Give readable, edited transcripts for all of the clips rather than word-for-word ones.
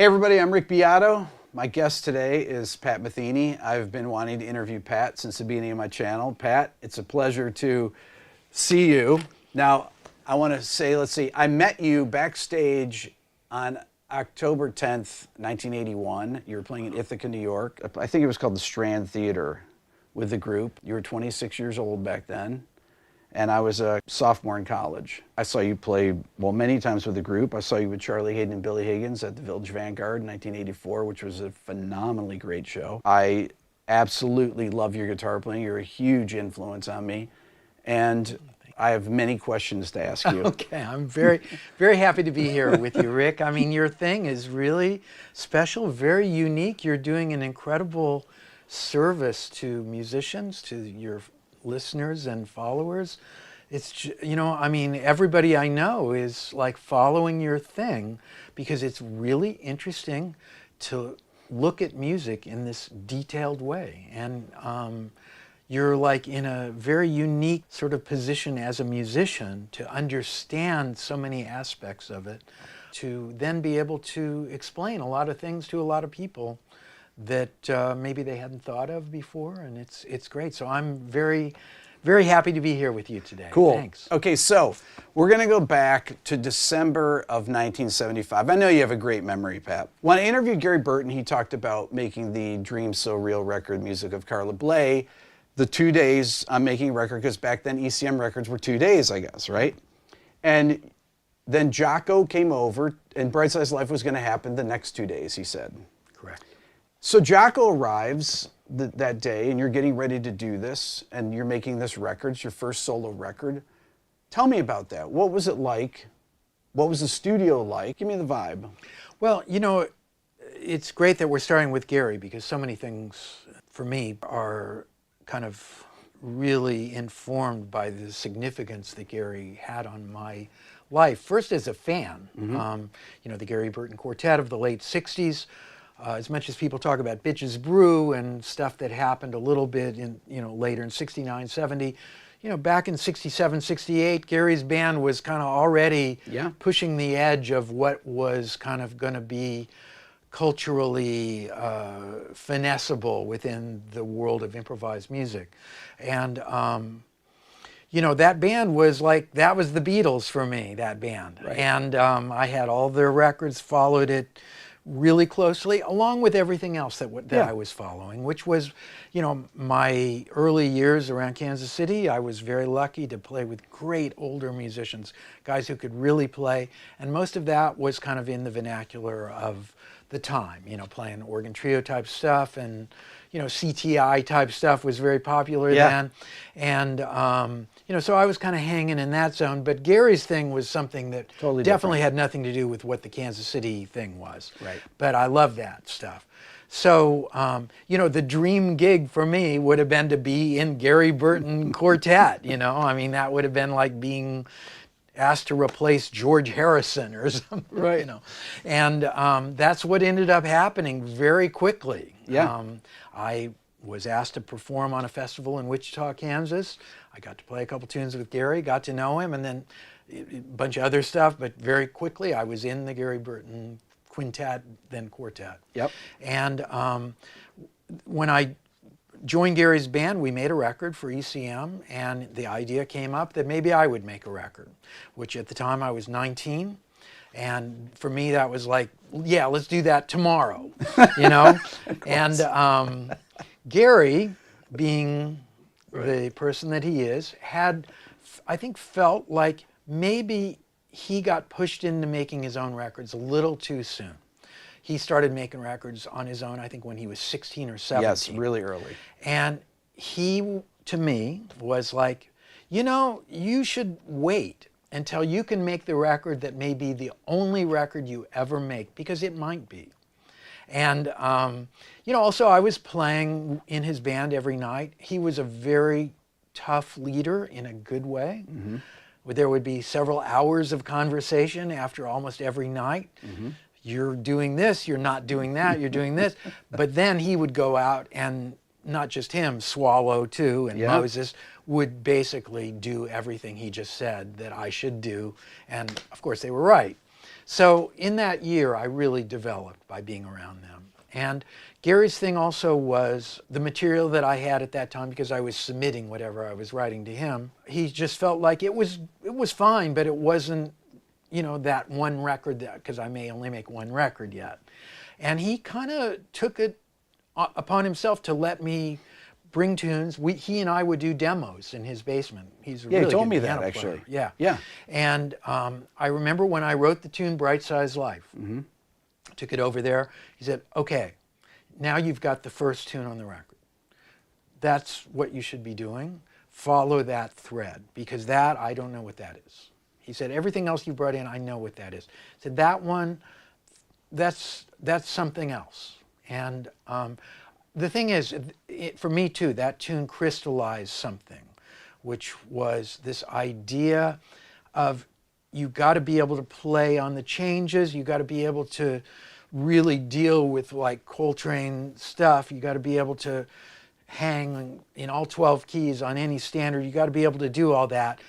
Hey everybody, I'm Rick Beato. My guest today is Pat Metheny. I've been wanting to interview Pat since the beginning of my channel. Pat, it's a pleasure to see you. Now, I want to say, let's see, I met you backstage on October 10th, 1981. You were playing in Ithaca, New York. I think it was called the Strand Theater with the group. You were 26 years old back then. And I was a sophomore in college. I saw you play, well, many times with the group. I saw you with Charlie Hayden and Billy Higgins at the Village Vanguard in 1984, which was a phenomenally great show. I absolutely love your guitar playing. You're a huge influence on me. And I have many questions to ask you. Okay, I'm very happy to be here with you, Rick. I mean, your thing is really special, very unique. You're doing an incredible service to musicians, to your listeners and followers. It's, you know, I mean, everybody I know is like following your thing because it's really interesting to look at music in this detailed way. And you're like in a very unique sort of position as a musician to understand so many aspects of it, to then be able to explain a lot of things to a lot of people that maybe they hadn't thought of before, and it's great. So I'm very happy to be here with you today. Cool. Thanks. Okay, so we're going to go back to December of 1975. I know you have a great memory, Pat. When I interviewed Gary Burton, he talked about making the Dream So Real record, music of Carla Bley, the 2 days I'm making a record, because back then ECM records were 2 days, I guess, right? And then Jocko came over, and Bright Side's Life was going to happen the next 2 days, he said. Correct. So Jocko arrives that day, and you're getting ready to do this, and you're making this record. It's your first solo record. Tell me about that. What was it like? What was the studio like? Give me the vibe. Well, you know, it's great that we're starting with Gary because so many things for me are kind of really informed by the significance that Gary had on my life. First as a fan, you know, the Gary Burton Quartet of the late 60s. As much as people talk about Bitches Brew and stuff that happened a little bit in, you know, later in 69, 70, you know, back in 67, 68, Gary's band was kind of already pushing the edge of what was kind of going to be culturally finessable within the world of improvised music. And, you know, that band was like, that was the Beatles for me, that band. Right. And I had all their records, followed it really closely, along with everything else that I was following, which was, you know, my early years around Kansas City. I was very lucky to play with great older musicians, guys who could really play, and most of that was kind of in the vernacular of the time, you know, playing organ trio type stuff, and, you know, CTI type stuff was very popular then. And, you know, so I was kind of hanging in that zone, but Gary's thing was something that definitely had nothing to do with what the Kansas City thing was. Right. But I love that stuff. So, you know, the dream gig for me would have been to be in Gary Burton Quartet, you know, I mean, that would have been like being asked to replace George Harrison or something, right? You know, and that's what ended up happening very quickly. Yeah. I was asked to perform on a festival in Wichita, Kansas. I got to play a couple tunes with Gary, got to know him, and then a bunch of other stuff. But very quickly, I was in the Gary Burton Quintet, then Quartet. Yep. And when I joined Gary's band, we made a record for ECM, and the idea came up that maybe I would make a record, which at the time I was 19. And for me, that was like, yeah, let's do that tomorrow, you know? And Gary, being the person that he is, had, I think, felt like maybe he got pushed into making his own records a little too soon. He started making records on his own, I think, when he was 16 or 17. Yes, really early. And he, to me, was like, you know, you should wait until you can make the record that may be the only record you ever make, because it might be. And, you know, also I was playing in his band every night. He was a very tough leader in a good way. There would be several hours of conversation after almost every night. You're doing this, you're not doing that, you're doing this. But then he would go out, and not just him, Swallow too, and Moses would basically do everything he just said that I should do. And of course they were right. So in that year, I really developed by being around them. And Gary's thing also was the material that I had at that time, because I was submitting whatever I was writing to him. He just felt like it was fine, but it wasn't, you know, that one record, because I may only make one record yet. And he kind of took it upon himself to let me bring tunes. He and I would do demos in his basement. He's a really he told good me that piano actually. player. Yeah. And I remember when I wrote the tune Bright Size Life, took it over there. He said, okay, now you've got the first tune on the record. That's what you should be doing. Follow that thread, because that, I don't know what that is. He said, everything else you brought in, I know what that is. He said, that one, that's something else. And the thing is, for me too, that tune crystallized something, which was this idea of you got to be able to play on the changes, you got to be able to really deal with like Coltrane stuff, you got to be able to hang in all 12 keys on any standard, you got to be able to do all that.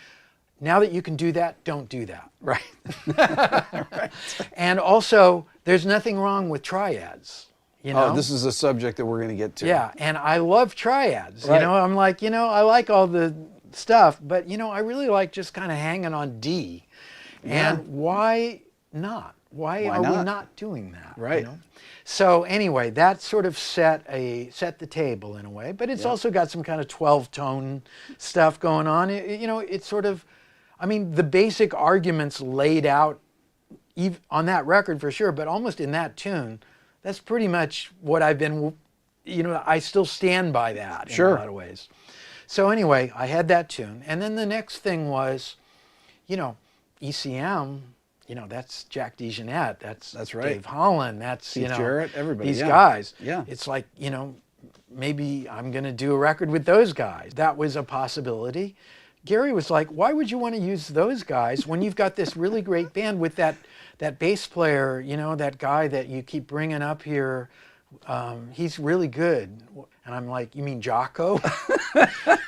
Now that you can do that, don't do that. Right. Right. And also, there's nothing wrong with triads. You know? Oh, this is a subject that we're going to get to. Yeah, and I love triads. Right. You know, I'm like, you know, I like all the stuff, but you know, I really like just kind of hanging on D. Yeah. And why not? Why are we not doing that? Right. You know? So anyway, that sort of set the table in a way, but it's also got some kind of 12-tone stuff going on. You know, it's sort of, I mean, the basic arguments laid out on that record for sure, but almost in that tune, that's pretty much what I've been, you know, I still stand by that in a lot of ways. So anyway, I had that tune. And then the next thing was, you know, ECM, you know, that's Jack DeJohnette, that's right. Dave Holland, that's, Keith you know, Jarrett, everybody, these guys. Yeah. It's like, you know, maybe I'm going to do a record with those guys. That was a possibility. Gary was like, why would you want to use those guys when you've got this really great band with that bass player, you know, that guy that you keep bringing up here, he's really good. And I'm like, you mean Jocko?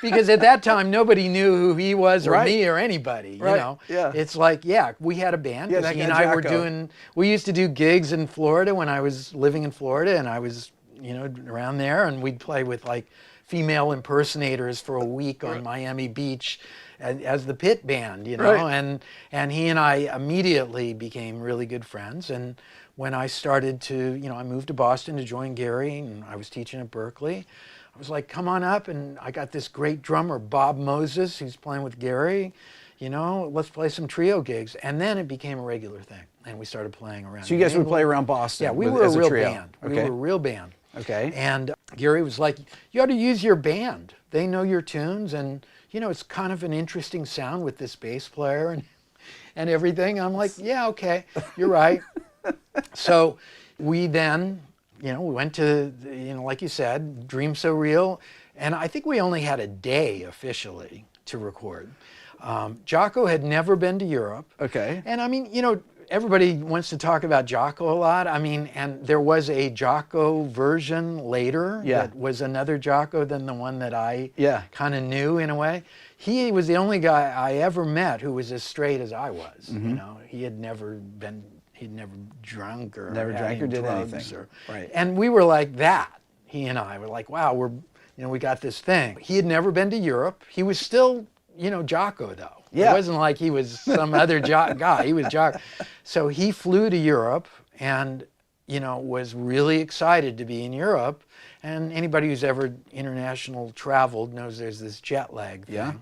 Because at that time, nobody knew who he was or me or anybody, you know. Yeah. It's like, yeah, we had a band. Yeah, He and I were we used to do gigs in Florida when I was living in Florida, and I was, you know, around there, and we'd play with like female impersonators for a week on Miami Beach as the pit band, you know, and he and I immediately became really good friends. And when I started to, you know, I moved to Boston to join Gary, and I was teaching at Berkeley. I was like, come on up, and I got this great drummer, Bob Moses, who's playing with Gary, you know, let's play some trio gigs. And then it became a regular thing, and we started playing around. So you guys would play around Boston? Yeah, we were a real trio. band. Okay. We were a real band. Okay. And Gary was like, you ought to use your band. They know your tunes, and you know, it's kind of an interesting sound with this bass player and everything. I'm like, yeah, okay, you're right. So we then, you know, we went to, you know, like you said, Dream So Real, and I think we only had a day officially to record. Jocko had never been to Europe. Okay. And I mean, you know, everybody wants to talk about Jocko a lot. I mean, and there was a Jocko version later that was another Jocko than the one that I kind of knew in a way. He was the only guy I ever met who was as straight as I was. You know, he'd never drunk or did anything. Right. And we were like that. He and I were like, wow, we got this thing. He had never been to Europe. He was still, you know, Jocko though. Yeah. It wasn't like he was some other guy. He was Jocko. So he flew to Europe and, you know, was really excited to be in Europe. And anybody who's ever international traveled knows there's this jet lag thing. Yeah.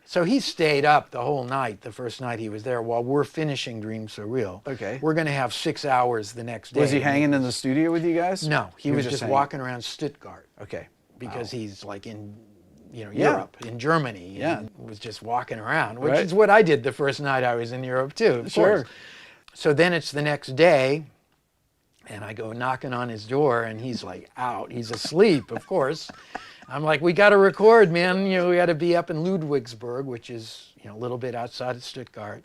So he stayed up the whole night, the first night he was there, while we're finishing Dream So Real. Okay. We're going to have 6 hours the next day. Was he hanging in the studio with you guys? No, he was just walking around Stuttgart. Okay. Because he's like in, you know, Europe, in Germany. Yeah. And was just walking around, which is what I did the first night I was in Europe too, of course. So then it's the next day, and I go knocking on his door, and he's like out. He's asleep, of course. I'm like, we got to record, man. You know, we got to be up in Ludwigsburg, which is, you know, a little bit outside of Stuttgart,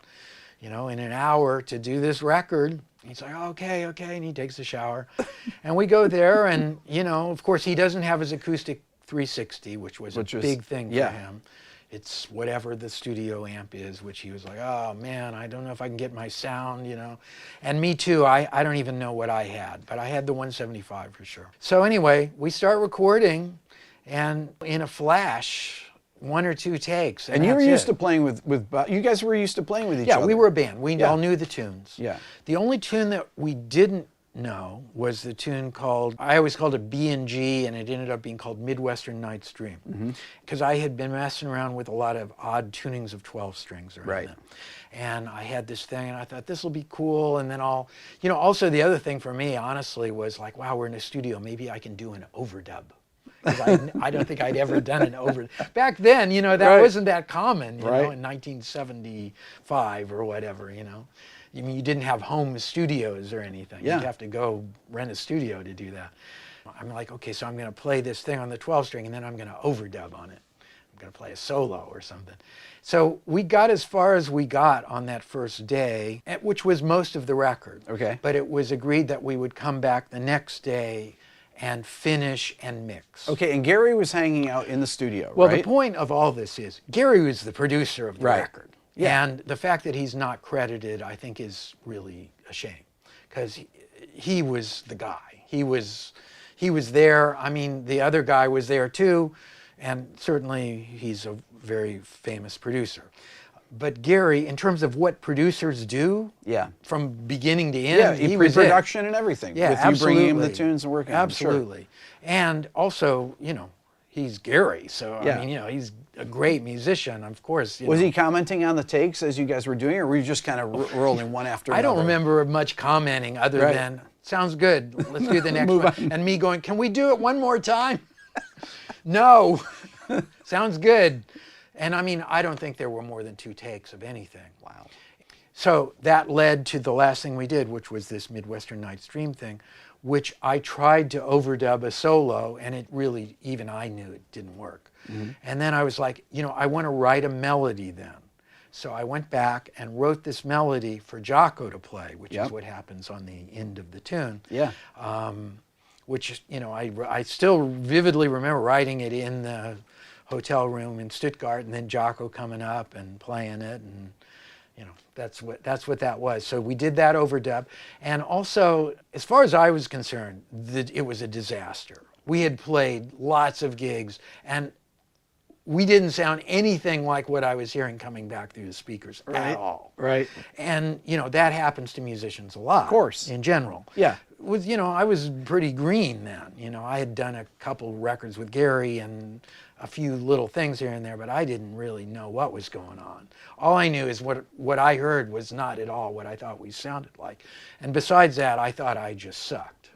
you know, in an hour to do this record. He's like, okay, and he takes a shower. And we go there, and, you know, of course, he doesn't have his acoustic 360, which was a big thing for him. it's whatever the studio amp is, which he was like, oh man, I don't know if I can get my sound, you know. And me too, I don't even know what I had, but I had the 175 for sure. So anyway, we start recording, and in a flash, 1 or 2 takes. And you were that's used it. to playing with you guys were used to playing with each other. Yeah, we were a band. We Yeah. all knew the tunes. Yeah. The only tune that we didn't know was the tune called, I always called it B&G, and it ended up being called Midwestern Night's Dream. Because I had been messing around with a lot of odd tunings of 12 strings around Right. them. And I had this thing, and I thought, this will be cool. And then also the other thing for me, honestly, was like, wow, we're in a studio. Maybe I can do an overdub. Because I don't think I'd ever done an overdub. Back then, you know, that Right. wasn't that common, you Right. know, in 1975 or whatever, you know. I mean, you didn't have home studios or anything. Yeah. You'd have to go rent a studio to do that. I'm like, okay, so I'm going to play this thing on the 12 string, and then I'm going to overdub on it. I'm going to play a solo or something. So we got as far as we got on that first day, which was most of the record. Okay. But it was agreed that we would come back the next day and finish and mix. Okay, and Gary was hanging out in the studio, Well, right? the point of all this is Gary was the producer of the Right. record. Yeah. And the fact that he's not credited, I think, is really a shame, because he was the guy. He was there. I mean, the other guy was there too, and certainly he's a very famous producer. But Gary, in terms of what producers do, Yeah. from beginning to end, Yeah, he was it. pre-production and everything. Yeah, with absolutely. you bringing him the tunes and working on them. Sure. Absolutely. And also, you know, he's Gary, so Yeah. I mean, you know, he's a great musician, of course. Was he commenting on the takes as you guys were doing, or were you just kind of rolling one after another? I don't remember much commenting other Right. than, sounds good, let's do the next Move one. on. And me going, can we do it one more time? No, sounds good. And I mean, I don't think there were more than 2 takes of anything. Wow. So that led to the last thing we did, which was this Midwestern Night's Dream thing, which I tried to overdub a solo, and it really, even I knew it didn't work. And then I was like, you know, I want to write a melody then. So I went back and wrote this melody for Jocko to play, which Yep. is what happens on the end of the tune. Yeah. Which, you know, I still vividly remember writing it in the hotel room in Stuttgart, and then Jocko coming up and playing it, and you know, that's what that was. So we did that overdub, and also, as far as I was concerned, it was a disaster. We had played lots of gigs, and we didn't sound anything like what I was hearing coming back through the speakers at all. Right. And you know, that happens to musicians a lot. Of course. In general. Yeah. You know, I was pretty green then. You know, I had done a couple records with Gary and a few little things here and there, but I didn't really know what was going on. All I knew is what I heard was not at all what I thought we sounded like. And besides that, I thought I just sucked.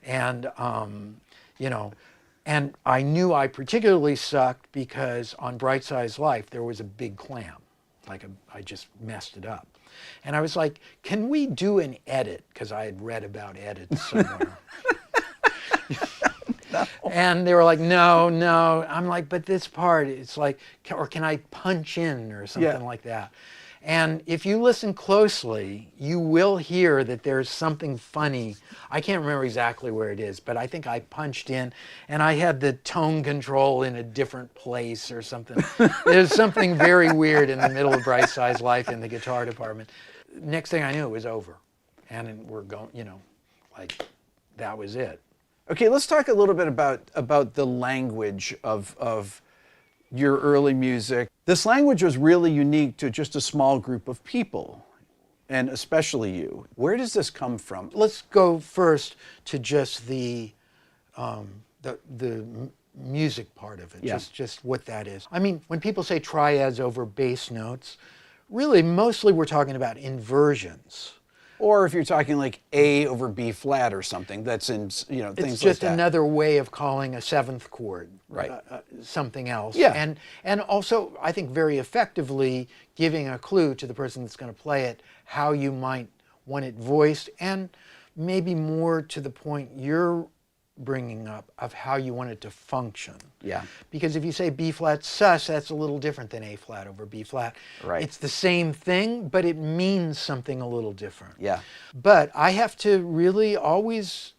And, you know, and I knew I particularly sucked because on Bright Size Life, there was a big clam. I just messed it up. And I was like, can we do an edit? Because I had read about edits somewhere. No. And they were like, no. I'm like, but this part, it's like, or can I punch in or something like that? And if you listen closely, you will hear that there's something funny. I can't remember exactly where it is, but I think I punched in and I had the tone control in a different place or something. There's something very weird in the middle of Bright Size Life in the guitar department. Next thing I knew, it was over. And we're going, you know, like, that was it. Okay, let's talk a little bit about the language of your early music. This language was really unique to just a small group of people, and especially you. Where does this come from? Let's go first to just the music part of it, Yeah. just what that is. I mean, when people say triads over bass notes, really mostly we're talking about inversions. Or if you're talking like A over B flat or something, that's in, you know, things like that. It's just another way of calling a seventh chord Right. Something else. Yeah. And also, I think very effectively giving a clue to the person that's going to play it, how you might want it voiced, and maybe more to the point you're bringing up of how you want it to function. Yeah. Because if you say B flat sus, that's a little different than A flat over B flat. Right. It's the same thing, but it means something a little different. Yeah. But I have to really always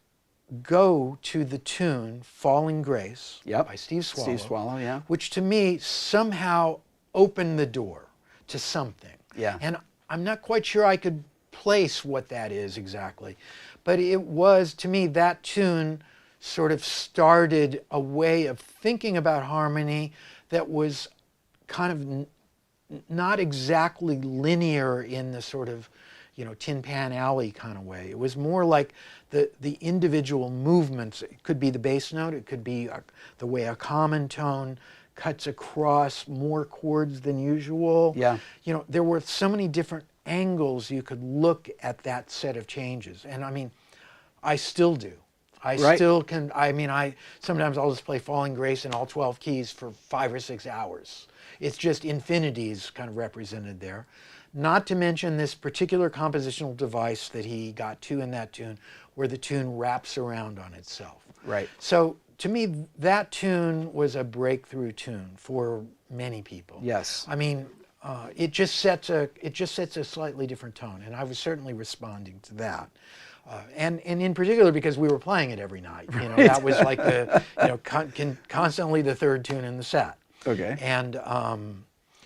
go to the tune Falling Grace Yep. by Steve Swallow. Steve Swallow, yeah. Which to me somehow opened the door to something. Yeah. And I'm not quite sure I could place what that is exactly. But it was, to me, that tune sort of started a way of thinking about harmony that was kind of not exactly linear in the sort of, Tin Pan Alley kind of way. It was more like the individual movements. It could be the bass note, it could be the way a common tone cuts across more chords than usual. Yeah. There were so many different angles you could look at that set of changes. And I mean, I still do. I Right. still can, sometimes I'll just play Falling Grace in all 12 keys for 5 or 6 hours. It's just infinities kind of represented there. Not to mention this particular compositional device that he got to in that tune, where the tune wraps around on itself. Right. So to me, that tune was a breakthrough tune for many people. Yes. I mean, it just sets a slightly different tone, and I was certainly responding to that. And in particular because we were playing it every night. That was like the constantly the third tune in the set. Okay. And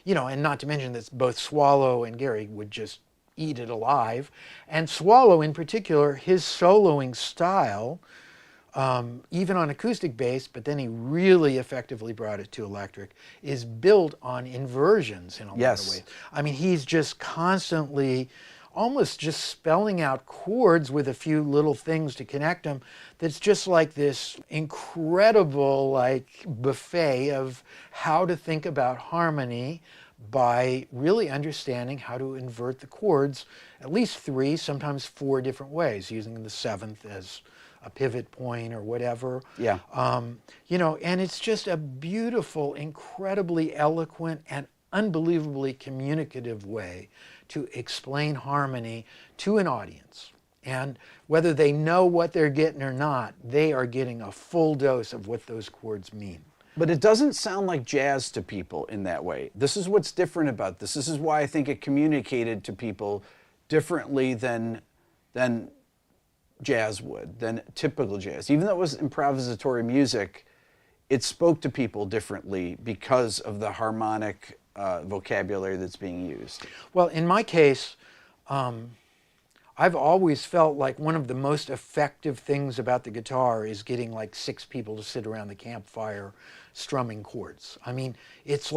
and not to mention that both Swallow and Gary would just eat it alive. And Swallow in particular, his soloing style, even on acoustic bass, but then he really effectively brought it to electric, is built on inversions in a lot Yes. of ways. I mean, he's just constantly almost just spelling out chords with a few little things to connect them. That's just like this incredible buffet of how to think about harmony by really understanding how to invert the chords at least 3, sometimes 4 different ways, using the 7th as a pivot point or whatever. Yeah. And it's just a beautiful, incredibly eloquent and unbelievably communicative way to explain harmony to an audience. And whether they know what they're getting or not, they are getting a full dose of what those chords mean. But it doesn't sound like jazz to people in that way. This is what's different about this. This is why I think it communicated to people differently than jazz would, than typical jazz. Even though it was improvisatory music, it spoke to people differently because of the harmonic vocabulary that's being used. Well, in my case, I've always felt like one of the most effective things about the guitar is getting 6 people to sit around the campfire strumming chords. I mean, it's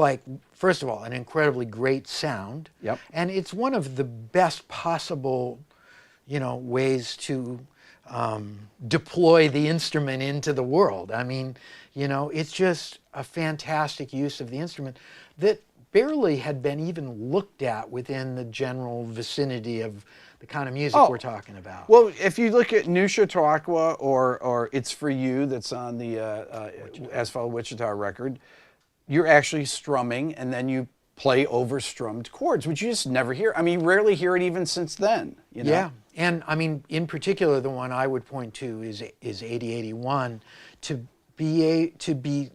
first of all, an incredibly great sound. Yep. And it's one of the best possible, ways to deploy the instrument into the world. I mean, it's just a fantastic use of the instrument that barely had been even looked at within the general vicinity of the kind of music we're talking about. Well, if you look at New Chautauqua or It's For You, that's on the Asphalt Wichita record, you're actually strumming and then you play over strummed chords, which you just never hear. I mean, you rarely hear it even since then. Yeah, and I mean, in particular, the one I would point to is 8081, to be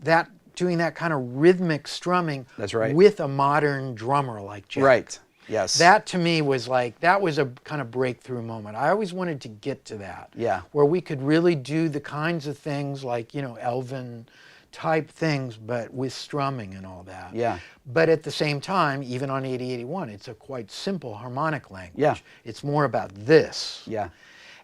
that doing that kind of rhythmic strumming. That's right. With a modern drummer like Jack. Right. Yes. That to me was that was a kind of breakthrough moment. I always wanted to get to that. Yeah. Where we could really do the kinds of things Elvin type things, but with strumming and all that. Yeah. But at the same time, even on 8081, it's a quite simple harmonic language. Yeah. It's more about this. Yeah.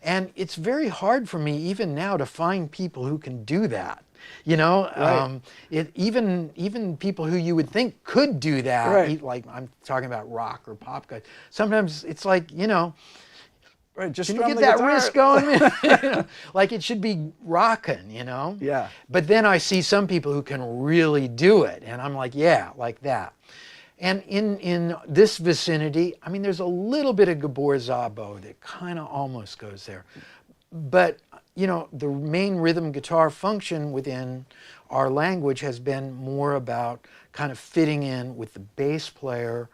And it's very hard for me even now to find people who can do that. Right. Even people who you would think could do that, Right. like I'm talking about rock or pop guys. Sometimes it's like, Right. Just can you strum get the that guitar. wrist going? Like it should be rocking, Yeah. But then I see some people who can really do it, and I'm like, yeah, like that. And in this vicinity, I mean, there's a little bit of Gabor Szabo that kind of almost goes there. But, the main rhythm guitar function within our language has been more about kind of fitting in with the bass player,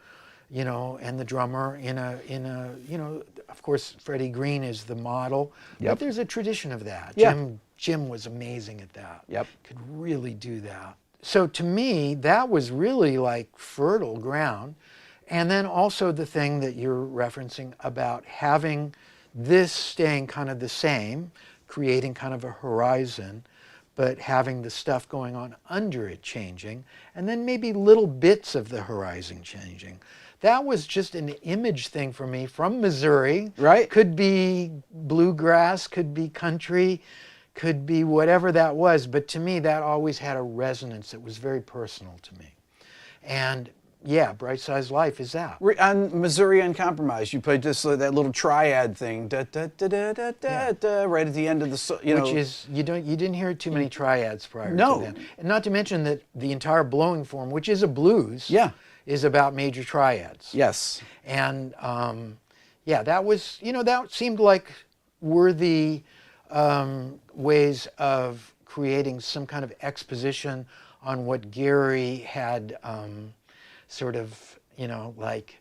and the drummer in a of course, Freddie Green is the model. Yep. But there's a tradition of that. Yeah. Jim was amazing at that. Yep. Could really do that. So to me, that was really fertile ground. And then also the thing that you're referencing about having this staying kind of the same, creating kind of a horizon, but having the stuff going on under it changing, and then maybe little bits of the horizon changing. That was just an image thing for me from Missouri. Right. Could be bluegrass, could be country, could be whatever that was, but to me that always had a resonance that was very personal to me. And yeah, Bright Size Life is that. On Missouri Uncompromised, you played just that little triad thing, da, da, da, da, da, da, da, right at the end of the Which is, you didn't hear too many triads prior No. to that. And not to mention that the entire blowing form, which is a blues, Yeah. is about major triads. Yes. And yeah, that was, that seemed like worthy ways of creating some kind of exposition on what Gary had sort of, like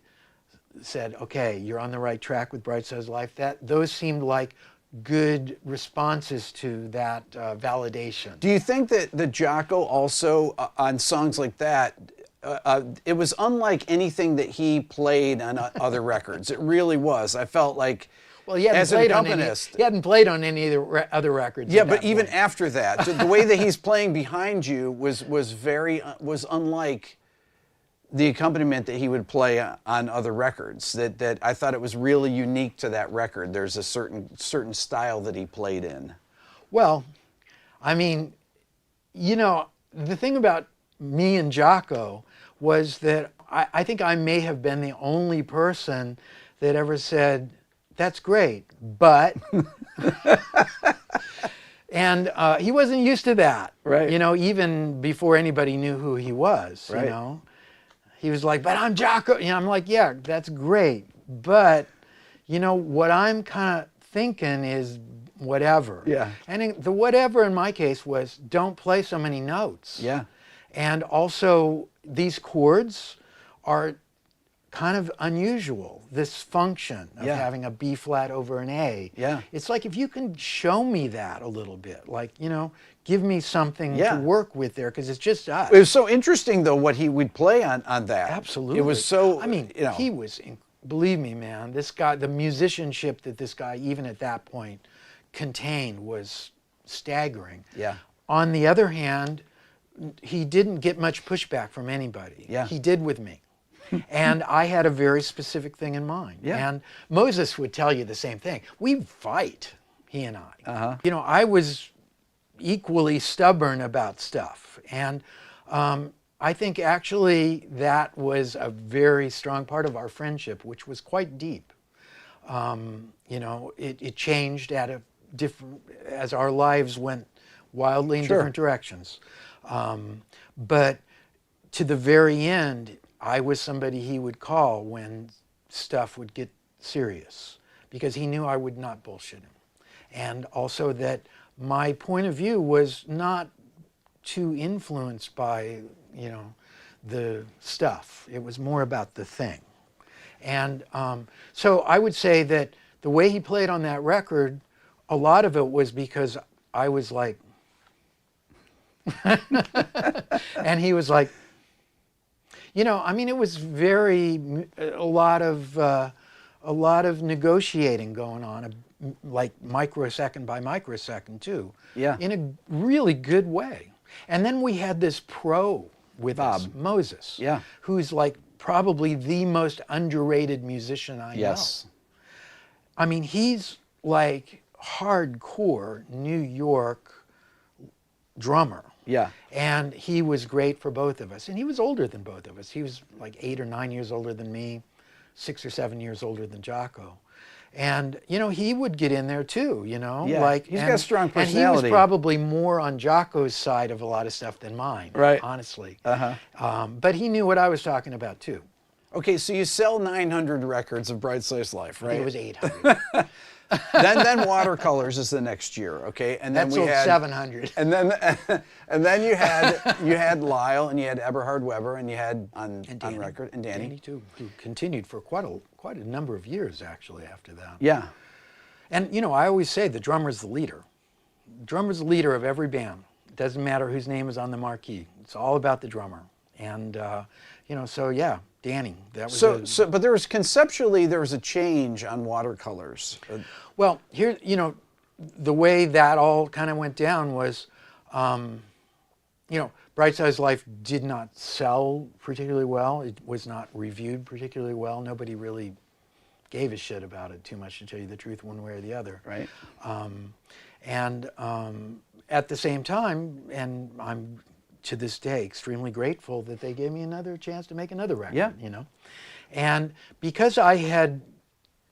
said, okay, you're on the right track with Bright Size Life. Those seemed like good responses to that validation. Do you think that the Jocko also, on songs like that, it was unlike anything that he played on other records? It really was. I felt like, well, he hadn't as an played on accompanist. he hadn't played on any of the other records. Yeah, at but that even point. after that, the way that he's playing behind you was unlike the accompaniment that he would play on other records. That I thought it was really unique to that record. There's a certain style that he played in. Well, I mean, the thing about me and Jocko was that I think I may have been the only person that ever said, that's great, but... And he wasn't used to that. Right. Even before anybody knew who he was, Right. He was like, but I'm Jocko. I'm like, yeah, that's great. But, what I'm kind of thinking is whatever. Yeah. And the whatever in my case was don't play so many notes. Yeah. And also these chords are kind of unusual, this function of Yeah. having a B flat over an A. Yeah. It's like if you can show me that a little bit, like, give me something Yeah. to work with there, because it's just us. It was so interesting, though, what he would play on that. Absolutely. It was so, I mean, he was, believe me, man, this guy, the musicianship that this guy, even at that point, contained was staggering. Yeah. On the other hand, he didn't get much pushback from anybody. Yeah. He did with me. And I had a very specific thing in mind. Yeah. And Moses would tell you the same thing. We fight, he and I. Uh-huh. I was equally stubborn about stuff. And I think actually that was a very strong part of our friendship, which was quite deep. It changed at a different, as our lives went wildly in Sure. different directions. But to the very end, I was somebody he would call when stuff would get serious, because he knew I would not bullshit him. And also that my point of view was not too influenced by, the stuff. It was more about the thing. And so I would say that the way he played on that record, a lot of it was because I was like, and he was like, it was a lot of negotiating going on, like microsecond by microsecond too. Yeah. In a really good way. And then we had this pro with us, Bob. Moses. Yeah. Who's like probably the most underrated musician I Yes. know. I mean, he's like hardcore New York drummer. Yeah. And he was great for both of us. And he was older than both of us. He was like 8 or 9 years older than me, 6 or 7 years older than Jocko. And, he would get in there too, Yeah, he's got a strong And he personality. was probably more on Jocko's side of a lot of stuff than mine, Right. honestly. Uh-huh. But he knew what I was talking about too. Okay, so you sell 900 records of Bright Size Life, I right? think it was 800. then Watercolors is the next year, okay? And then That we sold had 700. And then you had Lyle, and you had Eberhard Weber, and you had on record, and Danny too, who continued for quite a number of years actually after that. Yeah. And I always say the drummer's the leader. The drummer's the leader of every band. It doesn't matter whose name is on the marquee. It's all about the drummer. And so yeah, Danny. That was But there was conceptually a change on Watercolors. well, here, the way that all kind of went down was You know, Bright Size Life did not sell particularly well. It was not reviewed particularly well. Nobody really gave a shit about it too much, to tell you the truth, one way or the other. Right. And at the same time, and I'm to this day extremely grateful that they gave me another chance to make another record. Yeah. You know, and because I had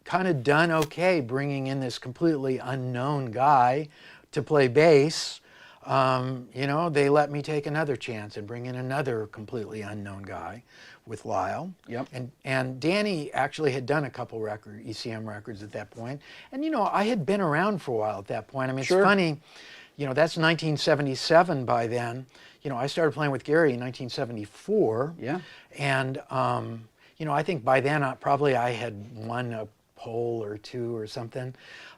kind of done okay bringing in this completely unknown guy to play bass, you know, they let me take another chance and bring in another completely unknown guy with Lyle. Yep. And Danny actually had done a couple ECM records at that point. And, you know, I had been around for a while at that point. I mean, Sure. it's funny, you know, that's 1977 by then. You know, I started playing with Gary in 1974. Yeah. And, you know, I think by then probably I had won a poll or two or something.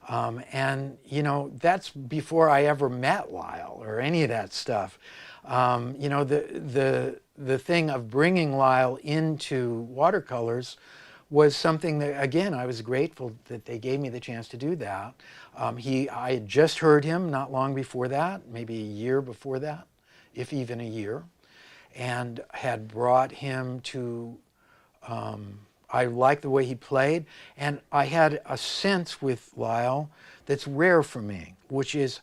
And, you know, that's before I ever met Lyle or any of that stuff. You know, the thing of bringing Lyle into Watercolors was something that, again, I was grateful that they gave me the chance to do that. I had just heard him not long before that, maybe a year before that, if even a year, and had brought him to, I liked the way he played, and I had a sense with Lyle that's rare for me, which is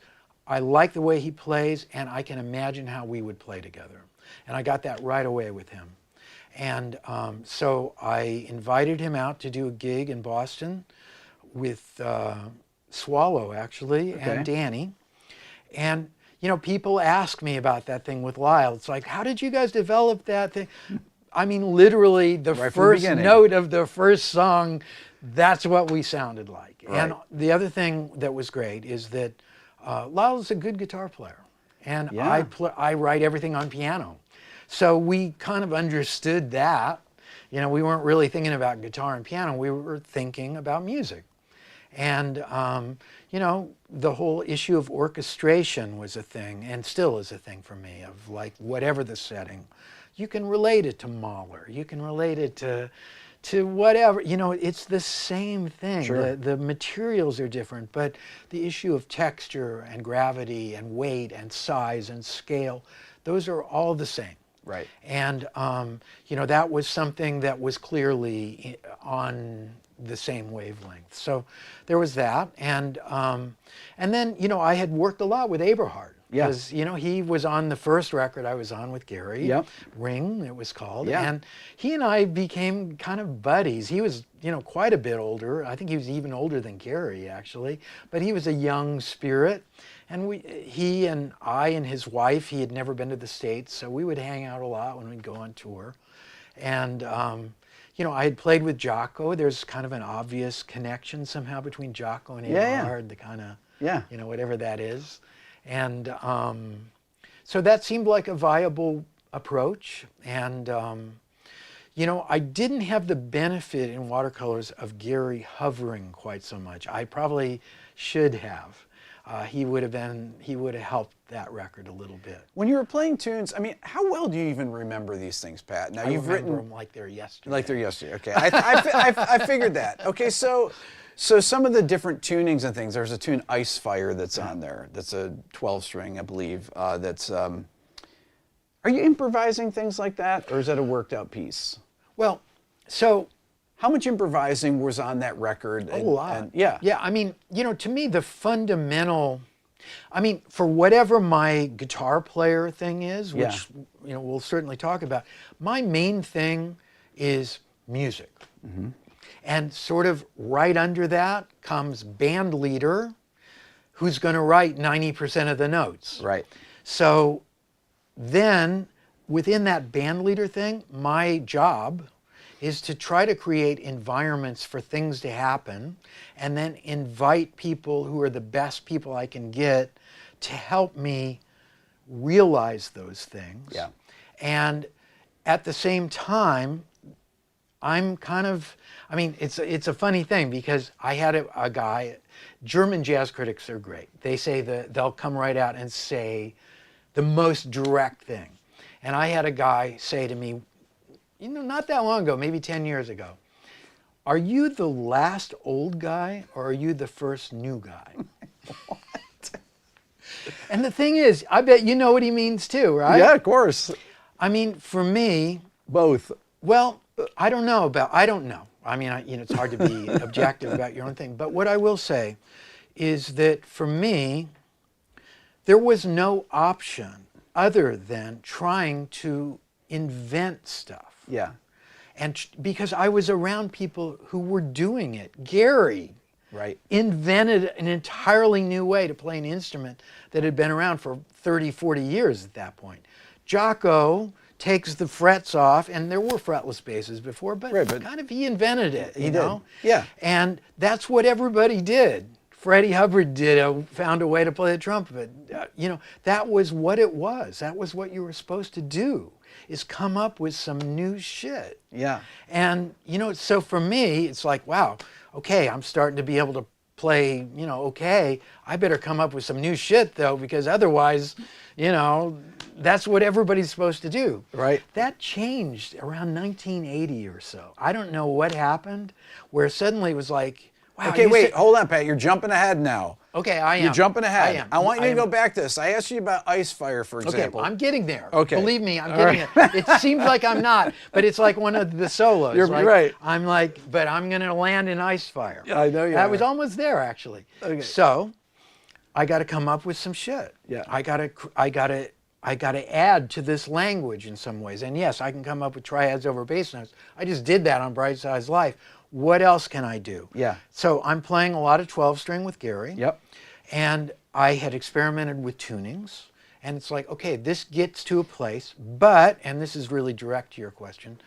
I like the way he plays, and I can imagine how we would play together. And I got that right away with him. And so I invited him out to do a gig in Boston with Swallow, actually, Okay. and Danny. And, you know, people ask me about that thing with Lyle. It's like, how did you guys develop that thing? I mean, literally, the Right from the first beginning. note of the first song, that's what we sounded like. Right. And the other thing that was great is that Lyle's a good guitar player. And Yeah. I write everything on piano. So we kind of understood that. You know, we weren't really thinking about guitar and piano. We were thinking about music. And, you know, the whole issue of orchestration was a thing, and still is a thing for me, of like whatever the setting. You can relate it to Mahler. You can relate it to whatever. You know, it's the same thing. Sure. The materials are different, but the issue of texture and gravity and weight and size and scale, those are all the same. Right. And, you know, that was something that was clearly on the same wavelength. So there was that. And then, you know, I had worked a lot with Eberhard. Yeah. Because, you know, he was on the first record I was on with Gary. Yep. Ring, it was called. Yeah. And he and I became kind of buddies. He was, you know, quite a bit older. I think he was even older than Gary, actually. But he was a young spirit. And he and I and his wife, he had never been to the States, so we would hang out a lot when we'd go on tour. And, you know, I had played with Jocko. There's kind of an obvious connection somehow between Jocko and Yeah, yeah. Eberhard, the kind of, Yeah. you know, whatever that is. And so that seemed like a viable approach. And, you know, I didn't have the benefit in Watercolors of Gary hovering quite so much. I probably should have. He would have helped that record a little bit. When you were playing tunes, I mean, how well do you even remember these things, Pat? Now I you've remember written them like they're yesterday. like they're yesterday. Okay, I figured that. Okay, so some of the different tunings and things. There's a tune Ice Fire that's on there. That's a 12-string, I believe. Are you improvising things like that, or is that a worked out piece? Well, so How much improvising was on that record? a lot. Yeah. Yeah, I mean, you know, to me, the fundamental, I mean, for whatever my guitar player thing is, which, you know, we'll certainly talk about, my main thing is music. Mm-hmm. And sort of right under that comes band leader, who's going to write 90% of the notes. Right. So then within that band leader thing, my job is to try to create environments for things to happen and then invite people who are the best people I can get to help me realize those things. Yeah. And at the same time, I'm kind of, I mean, it's a funny thing because I had a guy, German jazz critics are great. They say they'll come right out and say the most direct thing. And I had a guy say to me, you know, not that long ago, maybe 10 years ago, are you the last old guy or are you the first new guy? And the thing is, I bet you know what he means too, right? Yeah, of course. I mean, for me, Both. well, I don't know. I mean, it's hard to be objective about your own thing. But what I will say is that for me, there was no option other than trying to invent stuff. Yeah. And because I was around people who were doing it. Gary Right. invented an entirely new way to play an instrument that had been around for 30, 40 years at that point. Jocko takes the frets off, and there were fretless basses before, but, Right, but kind of he invented it, he you did. know? Yeah. And that's what everybody did. Freddie Hubbard found a way to play the trumpet. That was what it was. That was what you were supposed to do, is come up with some new shit. Yeah. And, so for me, it's like, wow, okay, I'm starting to be able to play, okay, I better come up with some new shit though, because otherwise, that's what everybody's supposed to do. Right. That changed around 1980 or so. I don't know what happened, where suddenly it was like, wow. Okay, wait, hold on, Pat. You're jumping ahead now. Okay, I am. You're jumping ahead. I am. I want you I to go am. back to this. I asked you about Ice Fire, for example. Okay, I'm getting there. Okay. Believe me, I'm All getting right. there. It seems like I'm not, but it's like one of the solos. You're right. I'm like, but I'm going to land in Ice Fire. Yeah, I know you I are. was almost there, actually. Okay. So, I got to come up with some shit. Yeah. I got to add to this language in some ways. And yes, I can come up with triads over bass notes. I just did that on Bright Size Life. What else can I do? Yeah. So I'm playing a lot of 12-string with Gary. Yep. And I had experimented with tunings. And it's like, okay, this gets to a place, but, and this is really direct to your question,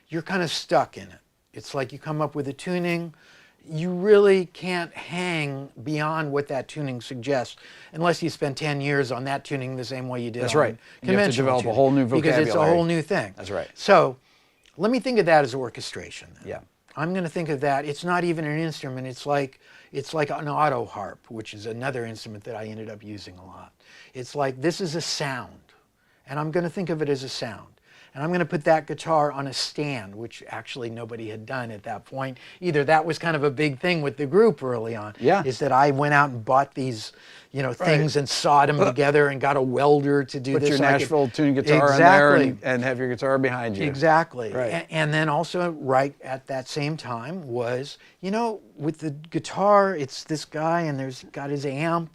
you're kind of stuck in it. It's like you come up with a tuning, you really can't hang beyond what that tuning suggests unless you spend 10 years on that tuning the same way you did That's on right. You have to conventional develop a tuning, whole new because it's a vocabulary. whole new thing. That's right. So let me think of that as orchestration then. Yeah. I'm going to think of that. It's not even an instrument. It's like an auto harp, which is another instrument that I ended up using a lot. It's like, this is a sound, and I'm going to think of it as a sound. And I'm going to put that guitar on a stand, which actually nobody had done at that point. Either that was kind of a big thing with the group early on. Yeah. Is that I went out and bought these, things and sawed them together and got a welder to do Put this. your so I could- Nashville tuned guitar Exactly. in there and have your guitar behind you. Exactly. Right. And then also right at that same time was, with the guitar, it's this guy and there's got his amp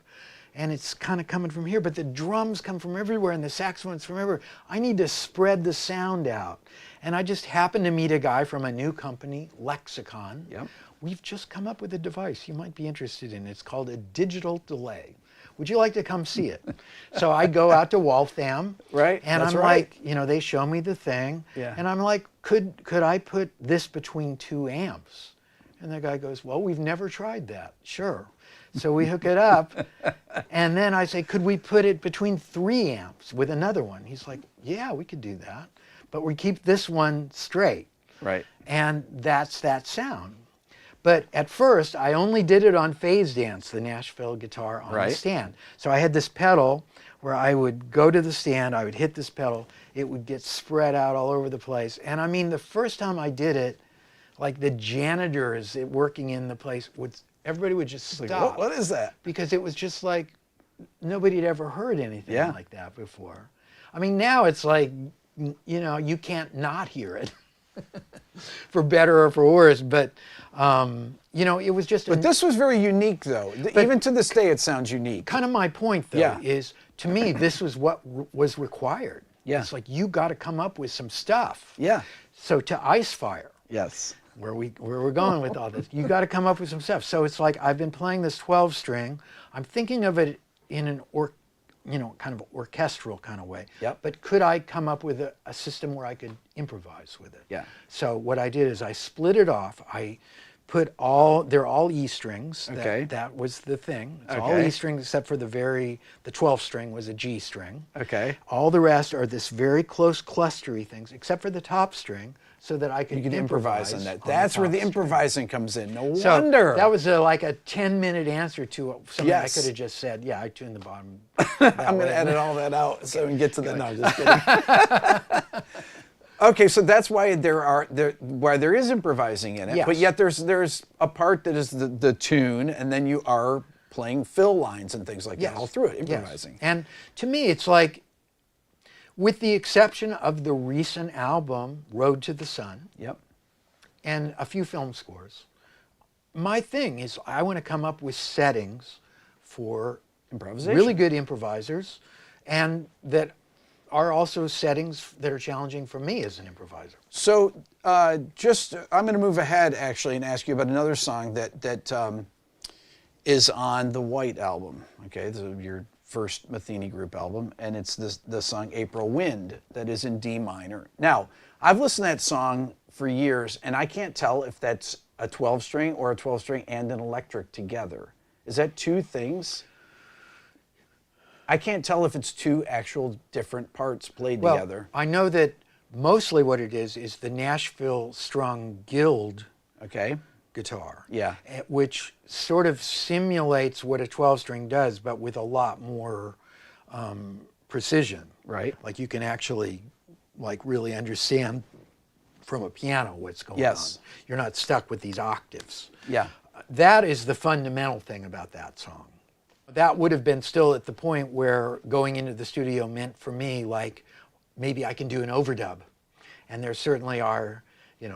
and it's kind of coming from here, but the drums come from everywhere and the saxophone's from everywhere. I need to spread the sound out. And I just happened to meet a guy from a new company, Lexicon. Yep. We've just come up with a device you might be interested in. It's called a digital delay. Would you like to come see it? So I go out to Waltham. Right, And that's I'm right. like, they show me the thing. Yeah. And I'm like, could I put this between two amps? And the guy goes, well, we've never tried that. Sure. So we hook it up. And then I say, could we put it between 3 amps with another one? He's like, yeah, we could do that. But we keep this one straight. Right. And that's that sound. But at first, I only did it on Phase Dance, the Nashville guitar on Right. the stand. So I had this pedal where I would go to the stand, I would hit this pedal, it would get spread out all over the place. And I mean, the first time I did it, like the janitors working in the place, everybody would just Like, stop. what is that? Because it was just like, nobody had ever heard anything Yeah. like that before. I mean, now it's like, you can't not hear it. For better or for worse, but it was just. But this was very unique, though. Even to this day, it sounds unique. Kind of my point, though, Yeah. is to me this was what was required. Yeah. It's like you got to come up with some stuff. Yeah. So to Ice Fire, Yes. where we're going with all this, you got to come up with some stuff. So it's like I've been playing this 12-string. I'm thinking of it in an kind of orchestral kind of way. Yep. But could I come up with a system where I could improvise with it? Yeah. So what I did is I split it off. I put they're all E strings. Okay. That was the thing. It's all Okay. E strings except for the 12th string was a G string. Okay. All the rest are this very close clustery things, except for the top string, so that I could You can improvise on that. the That's where top the string. improvising comes in. No So wonder. that was like a 10-minute answer to something Yes. I could have just said. Yeah, I tuned the bottom. I'm going to edit all that out so we can get to the. No, just kidding. Okay, so that's why there is improvising in it, Yes. but yet there's a part that is the tune, and then you are playing fill lines and things like Yes. that all through it, Yes. improvising. And to me, it's like, with the exception of the recent album, Road to the Sun, Yep. and a few film scores, my thing is I want to come up with settings for Improvisation. really good improvisers, and that are also settings that are challenging for me as an improviser. So I'm going to move ahead actually and ask you about another song that is on the White album. Okay, this is your first Metheny group album, and it's the song April Wind that is in D minor. Now, I've listened to that song for years, and I can't tell if that's a 12-string or a 12-string and an electric together. Is that two things? I can't tell if it's two actual different parts played together. I know that mostly what it is the Nashville Strung Guild Okay. guitar. Yeah. Which sort of simulates what a 12-string does, but with a lot more precision. Right. Like you can actually really understand from a piano what's going Yes. on. You're not stuck with these octaves. Yeah. That is the fundamental thing about that song. That would have been still at the point where going into the studio meant for me, like, maybe I can do an overdub. And there certainly are,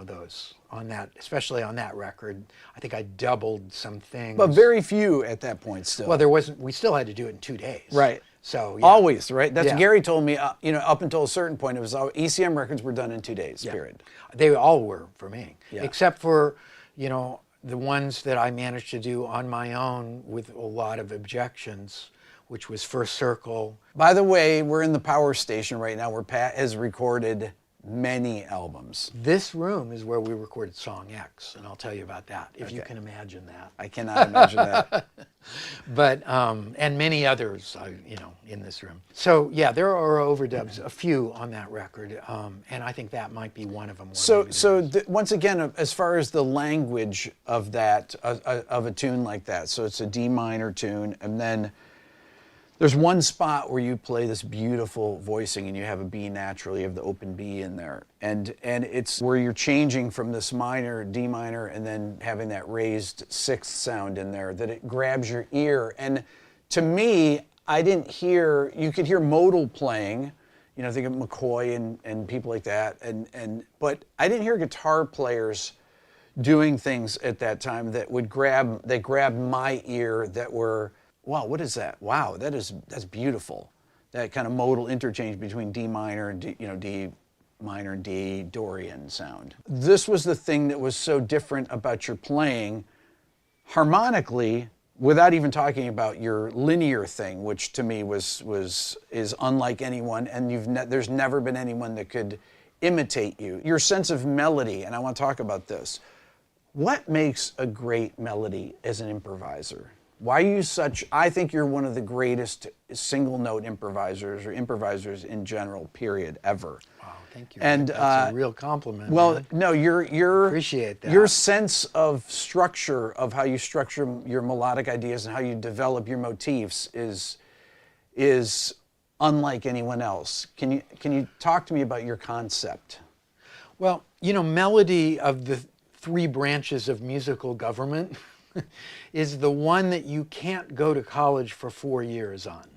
those on that, especially on that record. I think I doubled some things. But very few at that point still. Well, we still had to do it in 2 days. Right. So, yeah. Always, right? That's Yeah. Gary told me, up until a certain point, it was ECM records were done in 2 days, Yeah. period. They all were for me. Yeah. Except for, the ones that I managed to do on my own with a lot of objections, which was First Circle. By the way, we're in the power station right now where Pat has recorded many albums. This room is where we recorded Song X, and I'll tell you about that, if you Okay. can imagine that. I cannot imagine that. But, and many others, in this room. So, yeah, there are overdubs, a few on that record, and I think that might be one of them. Once again, as far as the language of that, of a tune like that, so it's a D minor tune, and then there's one spot where you play this beautiful voicing and you have a B natural, you have the open B in there. And it's where you're changing from this minor, D minor, and then having that raised sixth sound in there, that it grabs your ear. And to me, you could hear modal playing, think of McCoy and people like that. But I didn't hear guitar players doing things at that time that grabbed my ear that were, wow, what is that? Wow, that's beautiful. That kind of modal interchange between D minor and D minor and D Dorian sound. This was the thing that was so different about your playing harmonically, without even talking about your linear thing, which to me is unlike anyone, and there's never been anyone that could imitate you. Your sense of melody, and I want to talk about this. What makes a great melody as an improviser? Why are you I think you're one of the greatest single note improvisers or improvisers in general, period, ever. Wow, thank you. And that's a real compliment. well, man. no, Appreciate that. Your sense of structure, of how you structure your melodic ideas and how you develop your motifs is unlike anyone else. Can you talk to me about your concept? Well, melody of the 3 branches of musical government is the one that you can't go to college for 4 years on.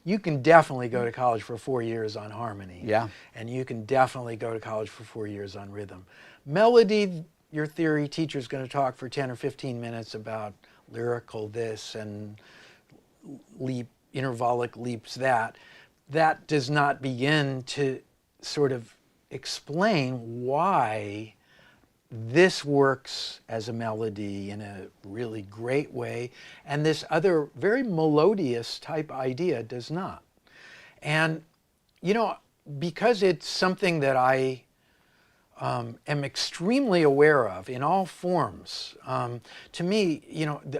You can definitely go to college for 4 years on harmony. Yeah. And you can definitely go to college for 4 years on rhythm. Melody, your theory teacher's going to talk for 10 or 15 minutes about lyrical this and intervallic leaps that. That does not begin to sort of explain why this works as a melody in a really great way, and this other very melodious type idea does not. And, because it's something that I am extremely aware of in all forms, to me,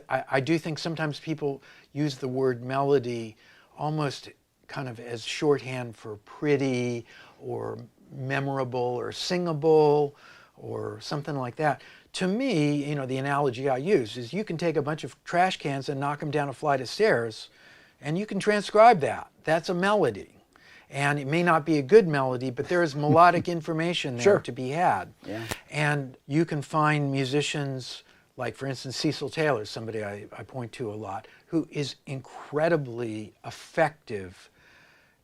I do think sometimes people use the word melody almost kind of as shorthand for pretty or memorable or singable, or something like that. To me, the analogy I use is you can take a bunch of trash cans and knock them down a flight of stairs, and you can transcribe that. That's a melody. And it may not be a good melody, but there is melodic information there Sure. to be had. Yeah. And you can find musicians like, for instance, Cecil Taylor, somebody I point to a lot, who is incredibly effective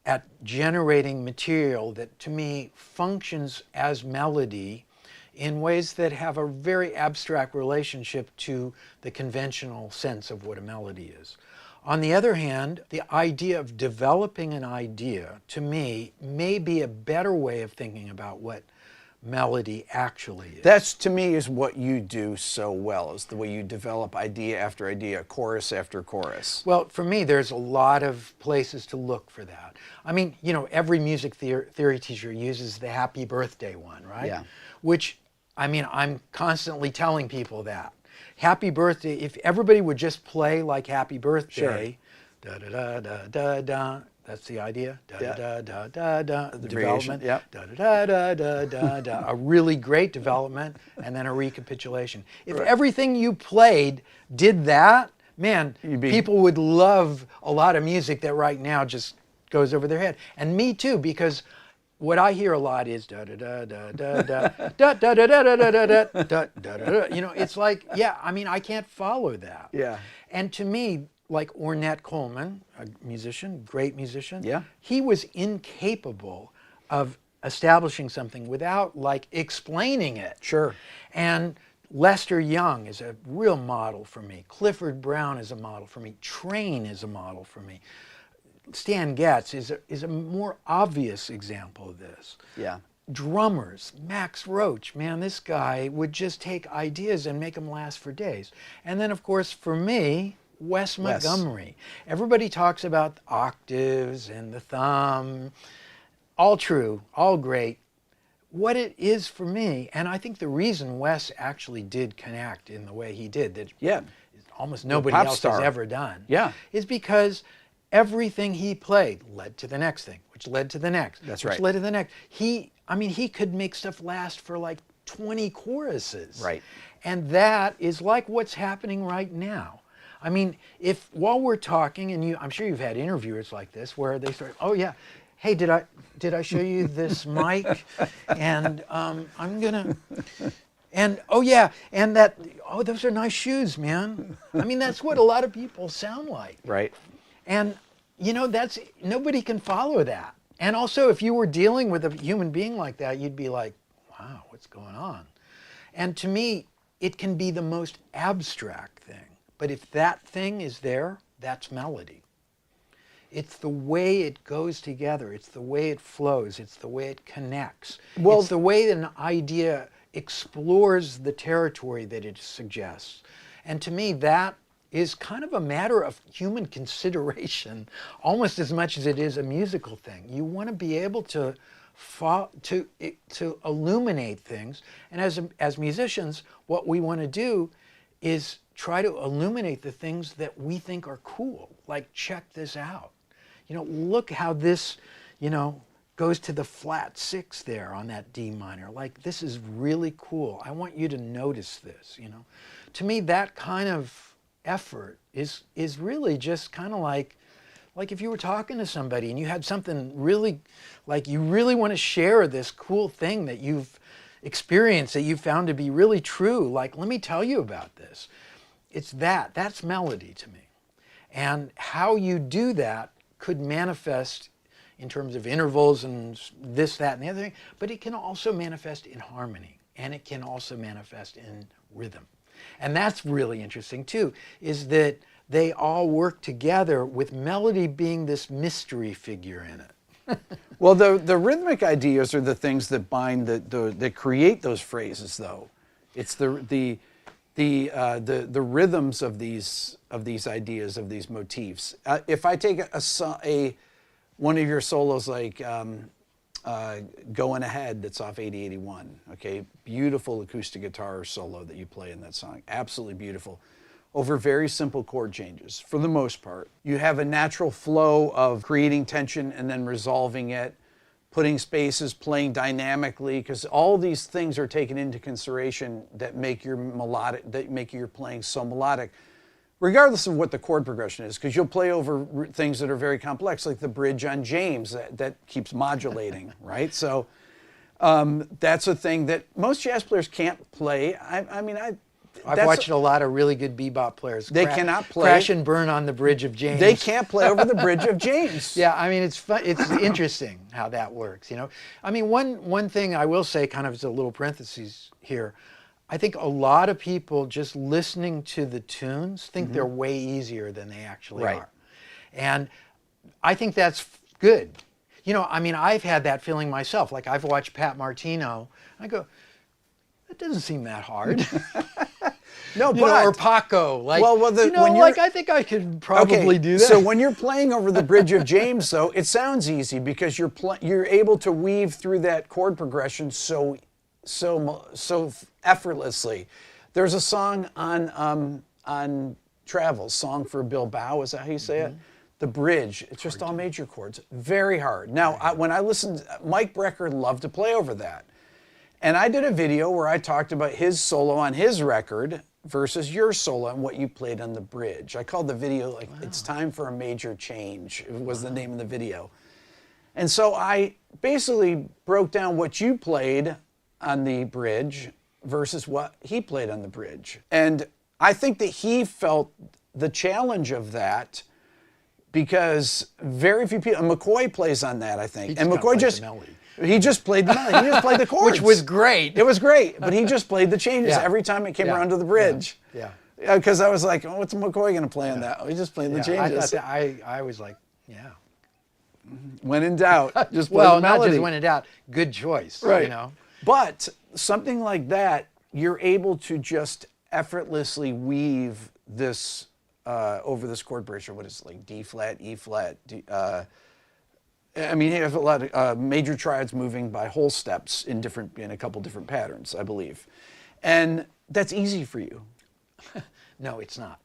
at generating material that, to me, functions as melody in ways that have a very abstract relationship to the conventional sense of what a melody is. On the other hand, the idea of developing an idea, to me, may be a better way of thinking about what melody actually is. That's, to me, is what you do so well, is the way you develop idea after idea, chorus after chorus. Well, for me, there's a lot of places to look for that. I mean, you know, every music theory teacher uses the happy birthday one, right? Yeah. Which, I mean, I'm constantly telling people that. Happy birthday, if everybody would just play like happy birthday, da da da da da da, that's the idea, da da da da da, the development, yep. da da da da da da, a really great development, and then a recapitulation. If everything you played did that, man, people would love a lot of music that right now just goes over their head. And me too, because what I hear a lot is da da da da da da da da da da da da da da da da. You know, it's like, yeah, I mean, I can't follow that. Yeah. And to me, like Ornette Coleman, a musician, great musician, yeah, he was incapable of establishing something without like explaining it. Sure. And Lester Young is a real model for me. Clifford Brown is a model for me. Train is a model for me. Stan Getz is a more obvious example of this. Yeah. Drummers, Max Roach, man, this guy would just take ideas and make them last for days. And then, of course, for me, Wes Montgomery. Everybody talks about octaves and the thumb. All true, all great. What it is for me, and I think the reason Wes actually did connect in the way he did, that almost nobody else has ever done, is because everything he played led to the next thing, which led to the next, which led to the next. I mean, he could make stuff last for like 20 choruses. Right. And that is like what's happening right now. I mean, if while we're talking, and I'm sure you've had interviewers like this, where they start, oh yeah, hey, did I show you this mic? And I'm gonna, and oh yeah, and that, oh, those are nice shoes, man. I mean, that's what a lot of people sound like. Right. And, you know, nobody can follow that. And also, if you were dealing with a human being like that, you'd be like, wow, what's going on? And to me, it can be the most abstract thing. But if that thing is there, that's melody. It's the way it goes together. It's the way it flows. It's the way it connects. Well, it's the way an idea explores the territory that it suggests. And to me, that is kind of a matter of human consideration, almost as much as it is a musical thing. You want to be able to illuminate things, and as musicians, what we want to do is try to illuminate the things that we think are cool. Like, check this out. You know, look how this, you know, goes to the flat 6 there on that D minor. Like, this is really cool. I want you to notice this, you know. To me, that kind of effort is really just kind of like if you were talking to somebody and you had something really, like you really want to share this cool thing that you've experienced, that you found to be really true. Like, let me tell you about this. It's that's melody to me. And how you do that could manifest in terms of intervals and this, that, and the other thing, but it can also manifest in harmony, and it can also manifest in rhythm. And that's really interesting too, is that they all work together with melody being this mystery figure in it. Well, the rhythmic ideas are the things that bind, that create those phrases, though. It's the rhythms of these ideas, of these motifs. If I take one of your solos like Going Ahead, that's off 8081, okay, beautiful acoustic guitar solo that you play in that song, absolutely beautiful, over very simple chord changes for the most part. You have a natural flow of creating tension and then resolving it, putting spaces, playing dynamically, because all these things are taken into consideration that make your playing so melodic, regardless of what the chord progression is, because you'll play over things that are very complex, like the bridge on James that keeps modulating, right? So that's a thing that most jazz players can't play. I mean, I've that's- watched a lot of really good bebop players. They cannot play. Crash and burn on the bridge of James. They can't play over the bridge of James. Yeah, I mean, it's fun. It's interesting how that works, you know. I mean, one thing I will say, kind of as a little parenthesis here, I think a lot of people just listening to the tunes think they're way easier than they actually Right. are. And I think that's good. You know, I mean, I've had that feeling myself. Like I've watched Pat Martino, I go, that doesn't seem that hard. No, You but know, or Paco, like, you know, when you're, like I think I could probably do that. So when you're playing over the bridge of James, though, it sounds easy because you're able to weave through that chord progression so effortlessly. There's a song on Travels, Song for Bilbao, is that how you say it? The bridge, it's just all major chords, very hard. Now, when I listened, Mike Brecker loved to play over that. And I did a video where I talked about his solo on his record versus your solo and what you played on the bridge. I called the video like, It's Time for a Major Change. It was the name of the video. And so I basically broke down what you played on the bridge versus what he played on the bridge. And I think that he felt the challenge of that because very few people, and McCoy plays on that, I think. And McCoy he just played the melody. He just played the chords. Which was great. It was great, but he just played the changes every time it came around to the bridge. Yeah. Because I was like, oh, what's McCoy going to play on that? Oh, he just played the changes. I was like, yeah. When in doubt, just play Well, the melody. not just when in doubt. Good choice. Right. You know. But something like that, you're able to just effortlessly weave this over this chord progression. What is it, like D flat, E flat? I mean, you have a lot of major triads moving by whole steps in a couple different patterns, I believe, and that's easy for you. No, it's not.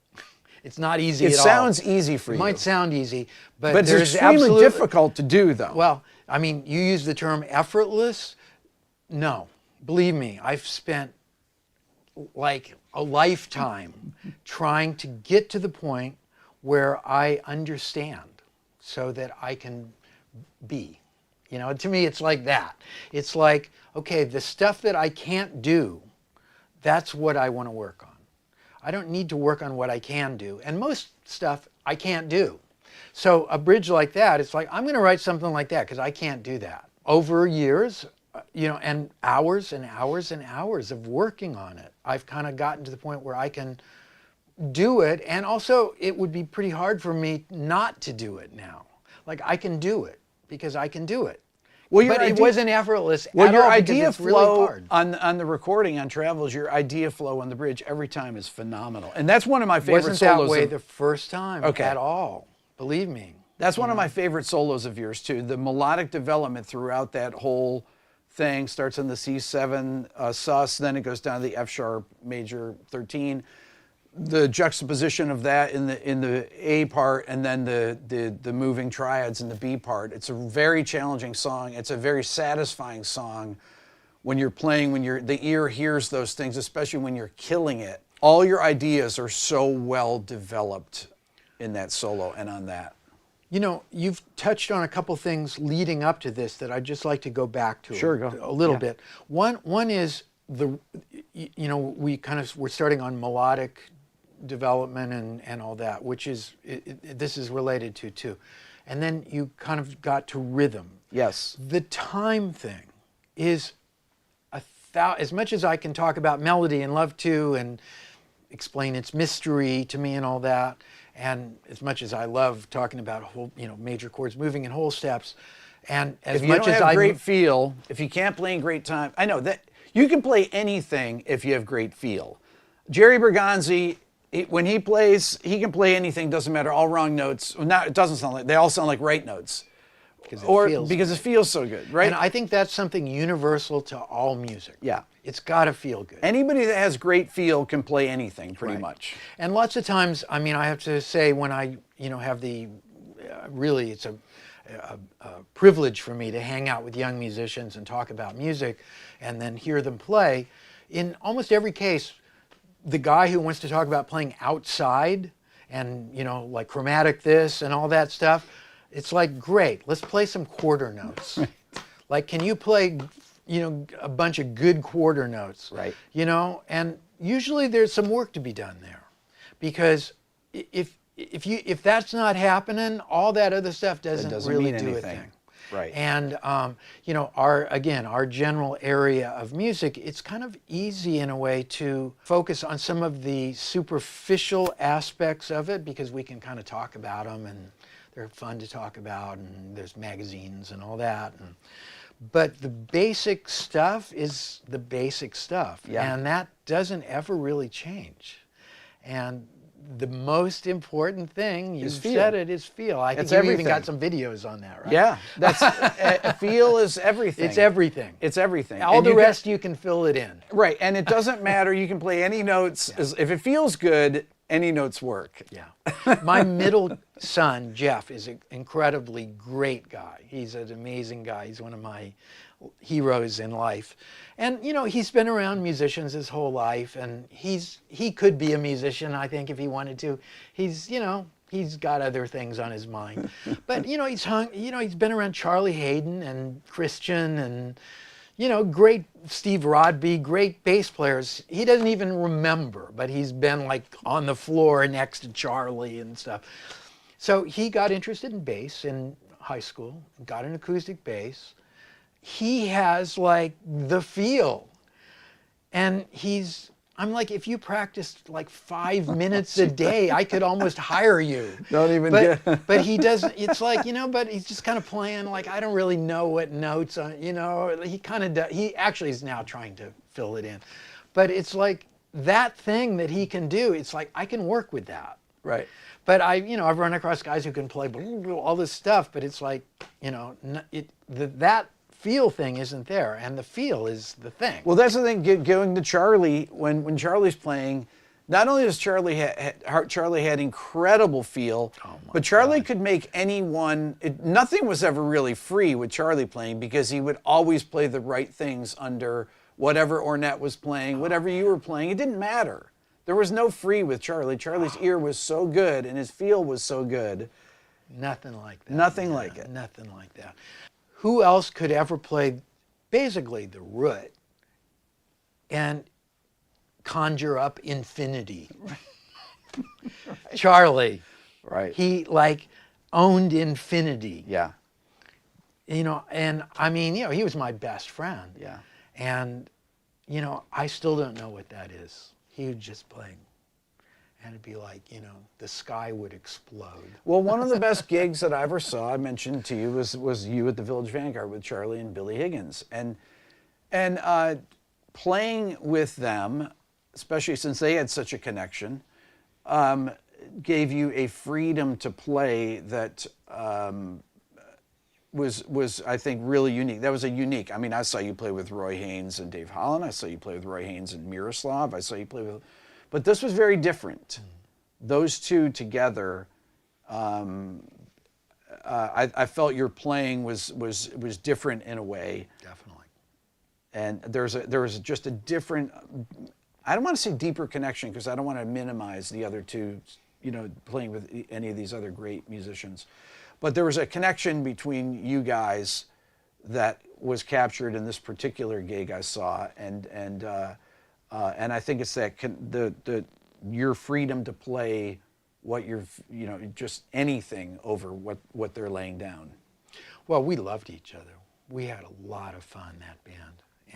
It's not easy It at all. sounds easy for It you. might sound easy, but But it's there's extremely difficult to do, though. Well, I mean, you use the term effortless. No, believe me, I've spent like a lifetime trying to get to the point where I understand so that I can be. You know, to me, it's like that. It's like, okay, the stuff that I can't do, that's what I want to work on. I don't need to work on what I can do. And most stuff I can't do. So a bridge like that, it's like, I'm going to write something like that because I can't do that. Over years, you know, and hours and hours and hours of working on it, I've kind of gotten to the point where I can do it. And also, it would be pretty hard for me not to do it now. Like, I can do it because I can do it. Well, but it wasn't effortless Well, at your all because idea it's really flow hard. on the recording on Travels, your idea flow on the bridge every time is phenomenal, and that's one of my favorite Wasn't solos. that way the first time at all. Believe me. That's one of my favorite solos of yours too. The melodic development throughout that whole thing starts in the C7 sus, then it goes down to the F sharp major 13. The juxtaposition of that in the A part, and then the moving triads in the B part. It's a very challenging song. It's a very satisfying song when you're playing, when the ear hears those things, especially when you're killing it. All your ideas are so well developed in that solo and on that. You know, you've touched on a couple things leading up to this that I'd just like to go back to a little bit. One is you know, we're starting on melodic development and all that, which is this is related to too. And then you kind of got to rhythm. Yes. The time thing is as much as I can talk about melody and love to and explain its mystery to me and all that, and as much as I love talking about whole, you know, major chords moving in whole steps, and as if much you don't as have I great feel, if you can't play in great time, I know that you can play anything if you have great feel. Jerry Bergonzi, when he plays, he can play anything, doesn't matter, all wrong notes. Well, it doesn't sound like, they all sound like right notes. Because it feels so good, right? And I think that's something universal to all music. Yeah. It's got to feel good. Anybody that has great feel can play anything, pretty much. And lots of times, I mean, I have to say, when I, you know, have the, really, it's a privilege for me to hang out with young musicians and talk about music and then hear them play. In almost every case, the guy who wants to talk about playing outside and, you know, like chromatic this and all that stuff, it's like, great, let's play some quarter notes. Like, can you play, you know, a bunch of good quarter notes? Right. You know, and usually there's some work to be done there, because if that's not happening, all that other stuff doesn't really mean do anything. a thing. Right. And you know, our general area of music, it's kind of easy in a way to focus on some of the superficial aspects of it, because we can kind of talk about them and they're fun to talk about, and there's magazines and all that. But the basic stuff is the basic stuff, and that doesn't ever really change. And the most important thing, you said it, is feel. I think you even got some videos on that, right? Yeah, that's feel is everything. It's everything. It's everything. All the rest you can fill it in. Right, and it doesn't matter. You can play any notes. If it feels good, any notes work. Yeah. My middle son, Jeff, is an incredibly great guy. He's an amazing guy. He's one of my heroes in life. And, you know, he's been around musicians his whole life, and he could be a musician, I think, if he wanted to. He's, you know, he's got other things on his mind. But, you know, he's been around Charlie Hayden and Christian and, you know, great Steve Rodby, great bass players. He doesn't even remember, but he's been like on the floor next to Charlie and stuff. So he got interested in bass in high school, got an acoustic bass. He has like the feel. And I'm like, if you practiced like 5 minutes a day, I could almost hire you. Don't even But he doesn't, it's like, you know, but he's just kind of playing like, I don't really know what notes, you know, he kind of does. He actually is now trying to fill it in. But it's like that thing that he can do, it's like, I can work with that. Right. But I've run across guys who can play all this stuff, but it's like, you know, that feel thing isn't there, and the feel is the thing. Well, that's the thing. Going to Charlie, when Charlie's playing, not only does Charlie had incredible feel, but Charlie could make anyone. Nothing was ever really free with Charlie playing, because he would always play the right things under whatever Ornette was playing, whatever you were playing. It didn't matter. There was no free with Charlie. Charlie's ear was so good, and his feel was so good. Nothing like that. Nothing like it. Nothing like that. Who else could ever play basically the root and conjure up infinity? Right. Charlie. Right. He like owned infinity. Yeah. You know, and I mean, you know, he was my best friend. Yeah. And, you know, I still don't know what that is. He would just play. And it'd be like, you know, the sky would explode. Well, one of the best gigs that I ever saw, I mentioned to you, was you at the Village Vanguard with Charlie and Billy Higgins. And playing with them, especially since they had such a connection, gave you a freedom to play that was I think really unique. That was a unique. I mean, I saw you play with Roy Haynes and Dave Holland. I saw you play with Roy Haynes and Miroslav. I saw you play with, but this was very different. Those two together, I felt your playing was different in a way. Definitely. And there was just a different. I don't want to say deeper connection, because I don't want to minimize the other two, you know, playing with any of these other great musicians. But there was a connection between you guys that was captured in this particular gig I saw, and I think it's that your freedom to play what you're, you know, just anything over what they're laying down. Well, we loved each other. We had a lot of fun, that band.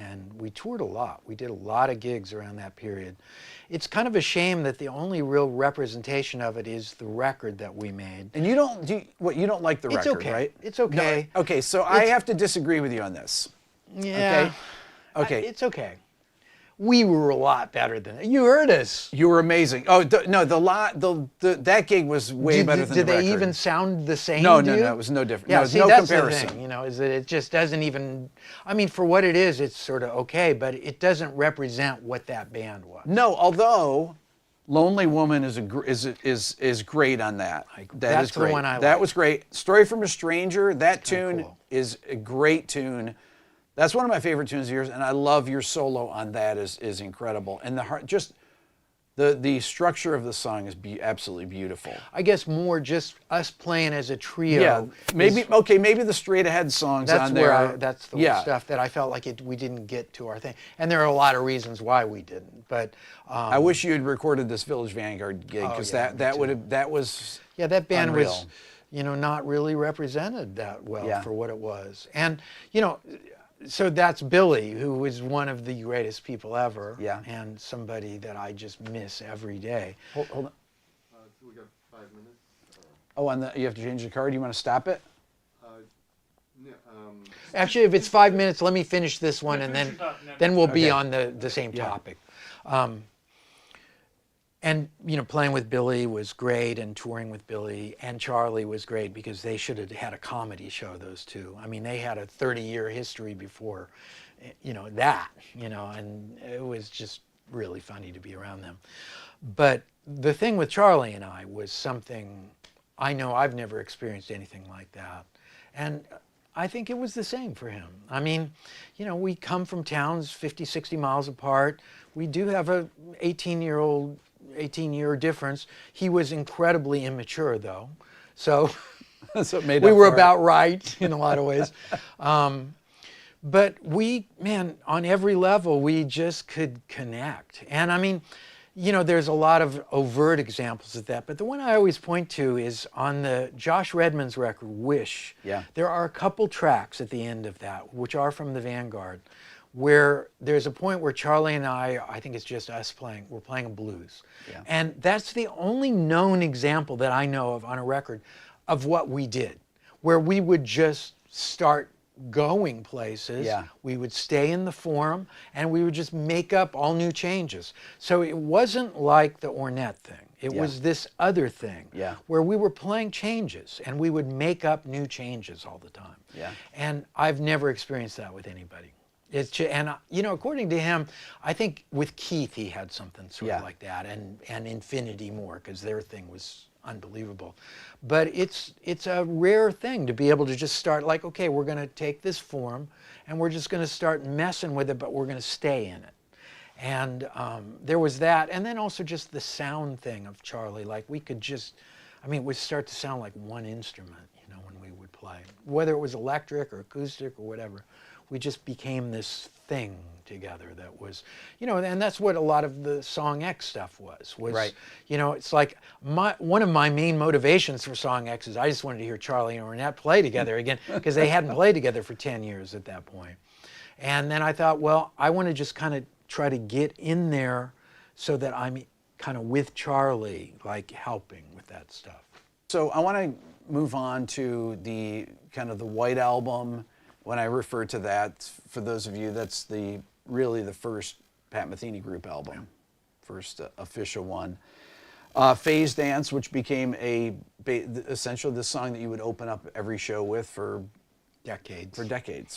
And we toured a lot. We did a lot of gigs around that period. It's kind of a shame that the only real representation of it is the record that we made. And you don't like the record, okay. right? It's okay. No, okay, so I have to disagree with you on this. Yeah. Okay. It's okay. We were a lot better than it. You heard us. You were amazing. Oh no, that gig was way better than the record. Did they even sound the same? No, it was no different. Yeah, no, see, no that's comparison. the thing, you know, is that it just doesn't even. I mean, for what it is, it's sort of okay, but it doesn't represent what that band was. No, although Lonely Woman is great on that. That's the one I like. That was great. Story from a Stranger. That tune cool. is a great tune. That's one of my favorite tunes of yours, and I love your solo on that. Is incredible, and The structure of the song is absolutely beautiful. I guess more just us playing as a trio. Yeah, maybe okay. Maybe the straight ahead songs That's on where there. that's the stuff that I felt like we didn't get to our thing, and there are a lot of reasons why we didn't. But I wish you had recorded this Village Vanguard gig, because that was that band unreal. was, not really represented that well for what it was, and so that's Billy, who was one of the greatest people ever, and somebody that I just miss every day. Hold on. So we got 5 minutes. Oh, you have to change the card. You want to stop it? No, Actually, if it's 5 minutes, let me finish this one, and then we'll be on the same topic. And playing with Billy was great, and touring with Billy and Charlie was great, because they should have had a comedy show, those two. I mean, they had a 30-year history before, and it was just really funny to be around them. But the thing with Charlie and I was something I know I've never experienced anything like that. And I think it was the same for him. I mean, we come from towns 50, 60 miles apart. We do have a 18-year difference. He was incredibly immature, though. So, so it made we up were for it. about right in a lot of ways. But on every level, we just could connect. And I mean, there's a lot of overt examples of that, but the one I always point to is on the Josh Redman's record, Wish. Yeah. There are a couple tracks at the end of that, which are from the Vanguard, where there's a point where Charlie and I think it's just us playing, we're playing a blues. Yeah. And that's the only known example that I know of on a record of what we did, where we would just start going places. Yeah. We would stay in the forum, and we would just make up all new changes. So it wasn't like the Ornette thing. It was this other thing where we were playing changes, and we would make up new changes all the time. Yeah. And I've never experienced that with anybody. And according to him, I think with Keith he had something sort of like that, and Infinity more, because their thing was unbelievable. But it's a rare thing to be able to just start like, okay, we're going to take this form and we're just going to start messing with it, but we're going to stay in it. And there was that, and then also just the sound thing of Charlie. Like we could just, it would start to sound like one instrument, when we would play, whether it was electric or acoustic or whatever. We just became this thing together that was, and that's what a lot of the Song X stuff was. Right. It's like one of my main motivations for Song X is I just wanted to hear Charlie and Ornette play together again, because they hadn't played together for 10 years at that point. And then I thought, well, I want to just kind of try to get in there so that I'm kind of with Charlie, like helping with that stuff. So I want to move on to the kind of the White Album. When I refer to that, for those of you, that's really the first Pat Metheny group album, first official one. Phase Dance, which became essentially the song that you would open up every show with for decades,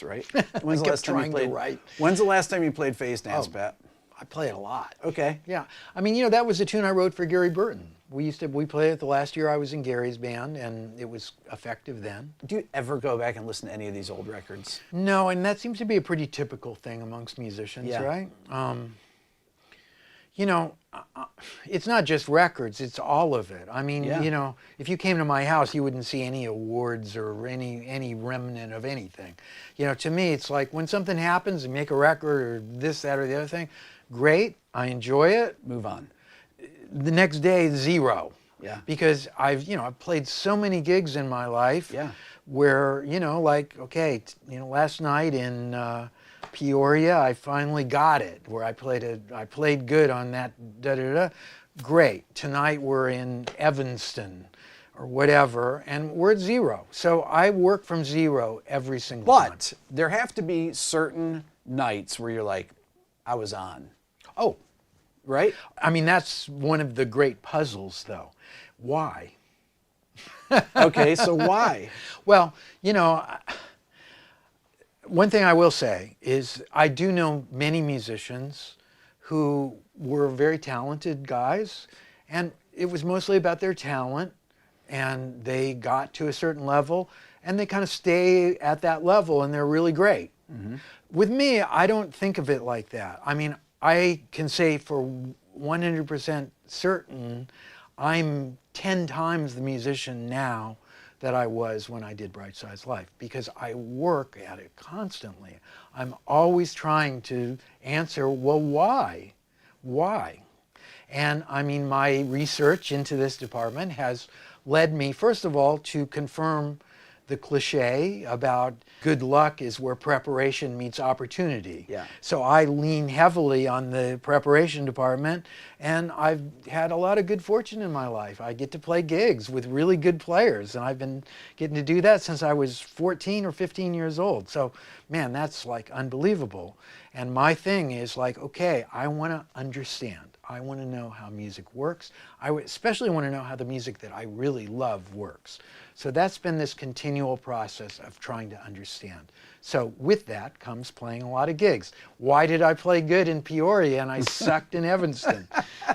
right? When's the last time you played Phase Dance, Pat? I play it a lot. Okay. Yeah. That was a tune I wrote for Gary Burton. We played it the last year I was in Gary's band, and it was effective then. Do you ever go back and listen to any of these old records? No, and that seems to be a pretty typical thing amongst musicians, right? It's not just records, it's all of it. If you came to my house, you wouldn't see any awards or any remnant of anything. To me, it's like when something happens and make a record or this, that, or the other thing, great, I enjoy it, move on. The next day, zero. Yeah. Because I've played so many gigs in my life where, last night in Peoria, I finally got it, where I played good on that da-da-da. Great. Tonight we're in Evanston or whatever, and we're at zero. So I work from zero every single time. But there have to be certain nights where you're like, I was on. Oh. Right? That's one of the great puzzles, though. Why? Okay, so why? Well, one thing I will say is I do know many musicians who were very talented guys, and it was mostly about their talent, and they got to a certain level, and they kind of stay at that level, and they're really great. Mm-hmm. With me, I don't think of it like that. I can say for 100% certain I'm 10 times the musician now that I was when I did Bright Side's Life, because I work at it constantly. I'm always trying to answer, well, why? Why? And I mean, my research into this department has led me, first of all, to confirm the cliche about good luck is where preparation meets opportunity. Yeah. So I lean heavily on the preparation department, and I've had a lot of good fortune in my life. I get to play gigs with really good players, and I've been getting to do that since I was 14 or 15 years old. So, man, that's like unbelievable. And my thing is like, okay, I want to understand. I want to know how music works. I especially want to know how the music that I really love works. So that's been this continual process of trying to understand. So with that comes playing a lot of gigs. Why did I play good in Peoria and I sucked in Evanston?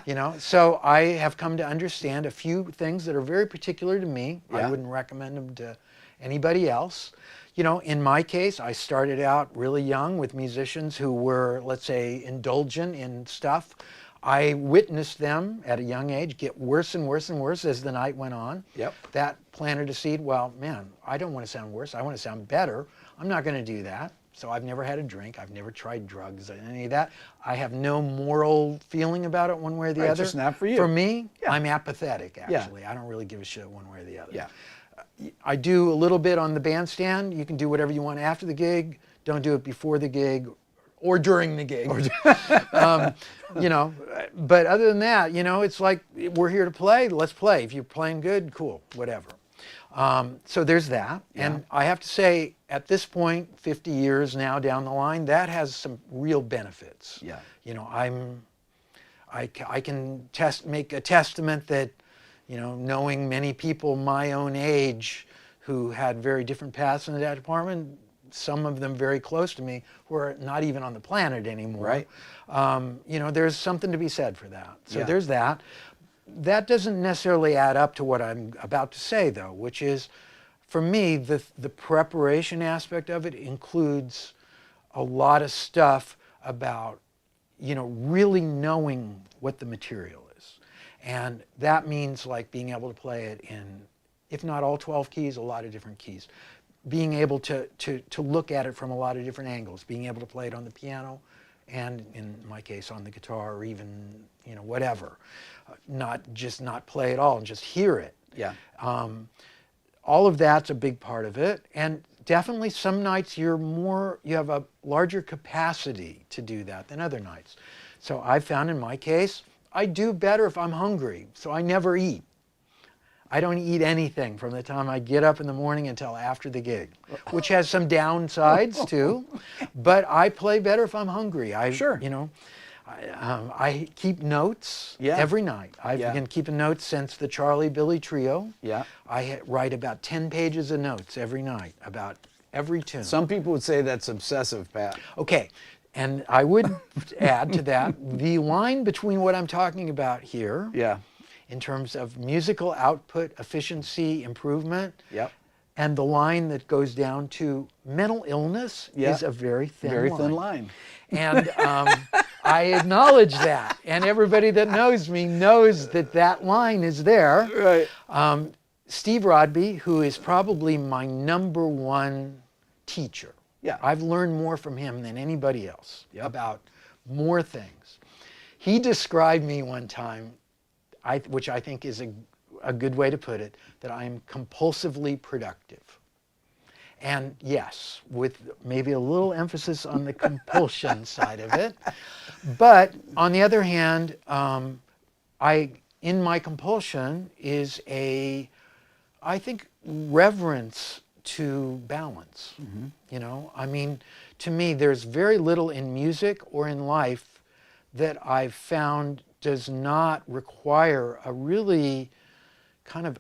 You know, so I have come to understand a few things that are very particular to me. Yeah. I wouldn't recommend them to anybody else. You know, in my case, I started out really young with musicians who were, let's say, indulgent in stuff. I witnessed them at a young age get worse and worse and worse as the night went on. Yep. That planted a seed. Well, man, I don't want to sound worse. I want to sound better. I'm not going to do that. So I've never had a drink. I've never tried drugs, any of that. I have no moral feeling about it one way or the Right, other. it's just not for you. For me, Yeah. I'm apathetic, Yeah. actually. I don't really give a shit one way or the other. Yeah. I do a little bit on the bandstand. You can do whatever you want after the gig. Don't do it before the gig or during the gig. You know, but other than that, you know, it's like we're here to play. Let's play. If you're playing good, cool, whatever. So there's that. Yeah. And I have to say, at this point, 50 years now down the line, that has some real benefits. Yeah. You know, I can make a testament that, you know, knowing many people my own age who had very different paths in that department, some of them very close to me who are not even on the planet anymore. Right. You know, there's something to be said for that. So Yeah. there's that. That doesn't necessarily add up to what I'm about to say, though, which is, for me, the preparation aspect of it includes a lot of stuff about, you know, really knowing what the material is. And that means like being able to play it in, if not all 12 keys, a lot of different keys. Being able to look at it from a lot of different angles, being able to play it on the piano and, in my case, on the guitar or even, you know, whatever. Not play it all and just hear it. Yeah. All of that's a big part of it. And definitely some nights you have a larger capacity to do that than other nights. So I found in my case, I do better if I'm hungry, so I never eat. I don't eat anything from the time I get up in the morning until after the gig, which has some downsides too. But I play better if I'm hungry. Sure. You know, I keep notes Yeah. every night. I've Yeah. been keeping notes since the Charlie Billy Trio. Yeah. I write about 10 pages of notes every night about every tune. Some people would say that's obsessive, Pat. Okay, and I would add to that, the line between what I'm talking about here, Yeah. in terms of musical output, efficiency, improvement, Yep. and the line that goes down to mental illness Yeah. is a very thin Very line. thin line. And I acknowledge that. And everybody that knows me knows that that line is there. Right. Steve Rodby, who is probably my #1 teacher. Yeah. I've learned more from him than anybody else Yep. about more things. He described me one time, which I think is a good way to put it, that I am compulsively productive. And yes, with maybe a little emphasis on the compulsion side of it. But on the other hand, in my compulsion is I think, reverence to balance. Mm-hmm. You know, I mean, to me, there's very little in music or in life that I've found does not require a really kind of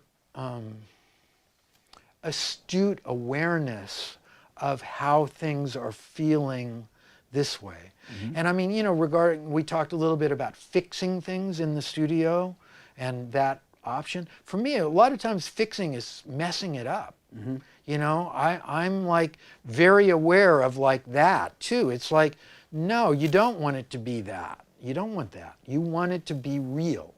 astute awareness of how things are feeling this way. Mm-hmm. And I mean, you know, we talked a little bit about fixing things in the studio and that option. For me, a lot of times fixing is messing it up. Mm-hmm. You know, I'm like very aware of like that too. It's like, no, you don't want it to be that. You don't want that. You want it to be real.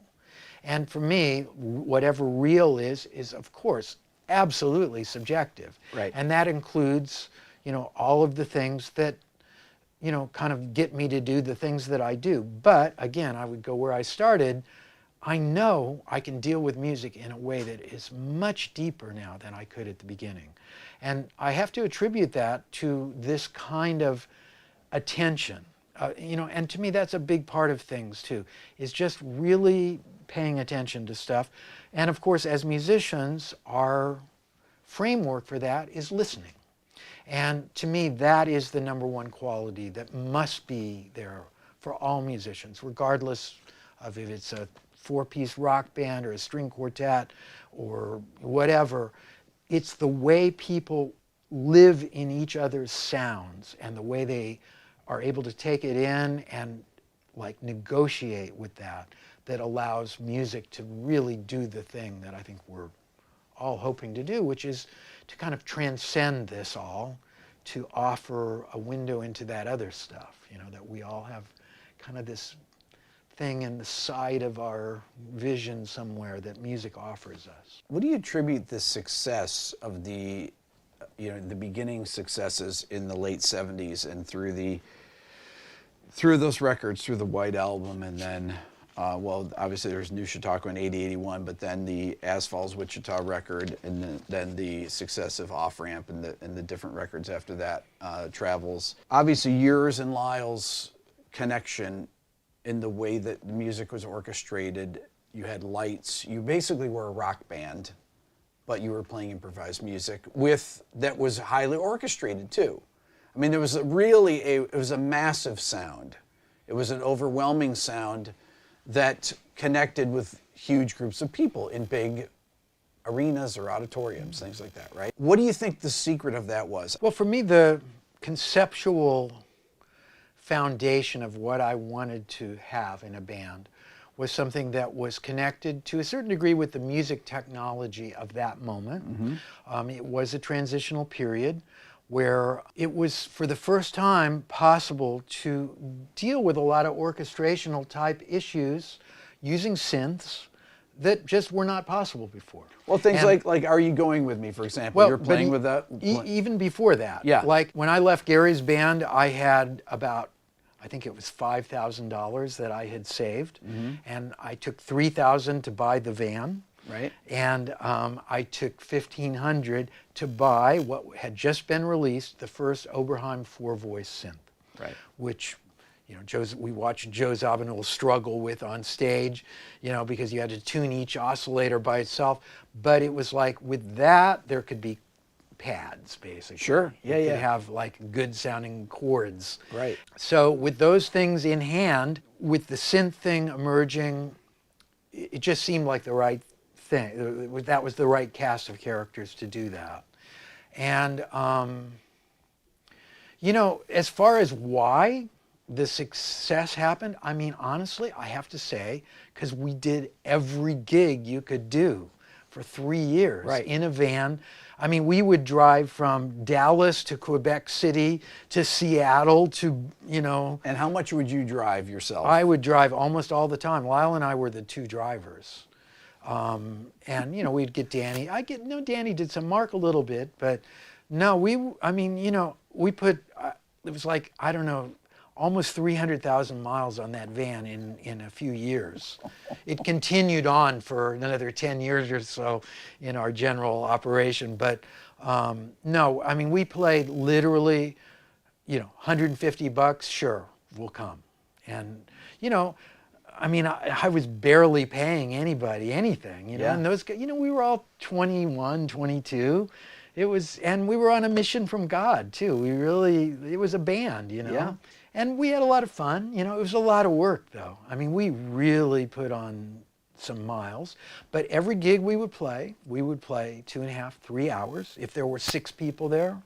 And for me, whatever real is of course absolutely subjective. Right. And that includes, all of the things that, kind of get me to do the things that I do. But again, I would go where I started. I know I can deal with music in a way that is much deeper now than I could at the beginning. And I have to attribute that to this kind of attention. And to me that's a big part of things too, is just really paying attention to stuff. And of course, as musicians, our framework for that is listening. And to me, that is the number one quality that must be there for all musicians, regardless of if it's a four-piece rock band or a string quartet or whatever. It's the way people live in each other's sounds and the way they are able to take it in and like negotiate with that allows music to really do the thing that I think we're all hoping to do, which is to kind of transcend this all, to offer a window into that other stuff, that we all have kind of this thing in the side of our vision somewhere that music offers us. What do you attribute the success of the beginning successes in the late 70s and through those records, through the White Album, and then, obviously there's New Chautauqua in 80-81, but then the Asphalt's Wichita record, and then the success of Off Ramp and the different records after that, Travels. Obviously, yours and Lyle's connection in the way that the music was orchestrated. You had lights. You basically were a rock band, but you were playing improvised music that was highly orchestrated too. I mean, there was it was a massive sound. It was an overwhelming sound that connected with huge groups of people in big arenas or auditoriums, things like that, right? What do you think the secret of that was? Well, for me, the conceptual foundation of what I wanted to have in a band was something that was connected to a certain degree with the music technology of that moment. Mm-hmm. It was a transitional period where it was for the first time possible to deal with a lot of orchestrational type issues using synths that just were not possible before. Well, things like Are You Going With Me, for example, you're playing with that? Even before that. Yeah. Like when I left Gary's band, I had about, I think it was $5,000 that I had saved. Mm-hmm. And I took $3,000 to buy the van. Right. And I took $1,500 to buy what had just been released, the first Oberheim four-voice synth. Right. Which, we watched Joe Zawinul struggle with on stage, because you had to tune each oscillator by itself. But it was like with that, there could be pads, basically. Sure. Yeah, you could have like good sounding chords. Right. So with those things in hand, with the synth thing emerging, it just seemed like the right thing. That was the right cast of characters to do that. And, as far as why the success happened, I mean, honestly, I have to say, because we did every gig you could do for 3 years in a van. I mean, we would drive from Dallas to Quebec City to Seattle to, And how much would you drive yourself? I would drive almost all the time. Lyle and I were the two drivers. And, we'd get Danny. Danny did some, Mark a little bit, but no, we put, it was like, I don't know, almost 300,000 miles on that van in a few years. It continued on for another 10 years or so in our general operation. But no, I mean, we played literally, $150, sure, we'll come. And, I mean, I was barely paying anybody anything, Yeah. and those guys, we were all 21, 22. And we were on a mission from God too. It was a band, Yeah. And we had a lot of fun. It was a lot of work though. I mean, we really put on some miles, but every gig we would play 2.5, 3 hours. If there were 6 people there,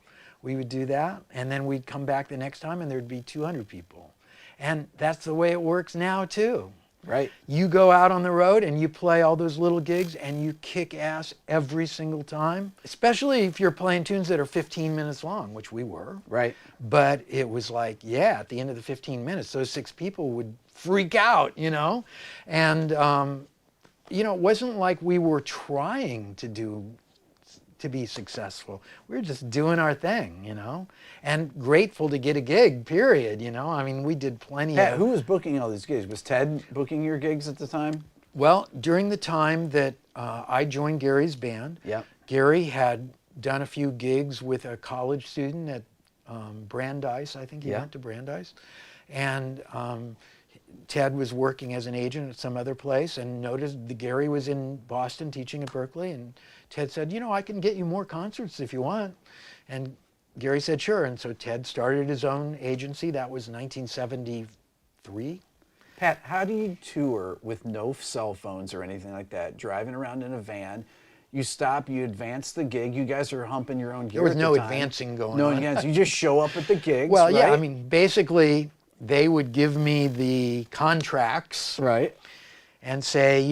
we would do that. And then we'd come back the next time and there'd be 200 people. And that's the way it works now too. Right. You go out on the road and you play all those little gigs and you kick ass every single time, especially if you're playing tunes that are 15 minutes long, which we were. Right. But it was like, at the end of the 15 minutes, those 6 people would freak out, and it wasn't like we were trying to be successful. We were just doing our thing, and grateful to get a gig, period. I mean, we did plenty Pat, of. who was booking all these gigs? Was Ted booking your gigs at the time? Well, during the time that I joined Gary's band, Yeah. Gary had done a few gigs with a college student at Brandeis. I think he Yeah. went to Brandeis. And Ted was working as an agent at some other place and noticed that Gary was in Boston teaching at Berkeley. And Ted said, I can get you more concerts if you want. And Gary said, sure. And so Ted started his own agency. That was 1973. Pat, how do you tour with no cell phones or anything like that? Driving around in a van, you stop, you advance the gig. You guys are humping your own gear. There was at no the time. advancing going No on. advance. You just show up at the gigs. Well, yeah, right? I mean, basically, they would give me the contracts right. and say,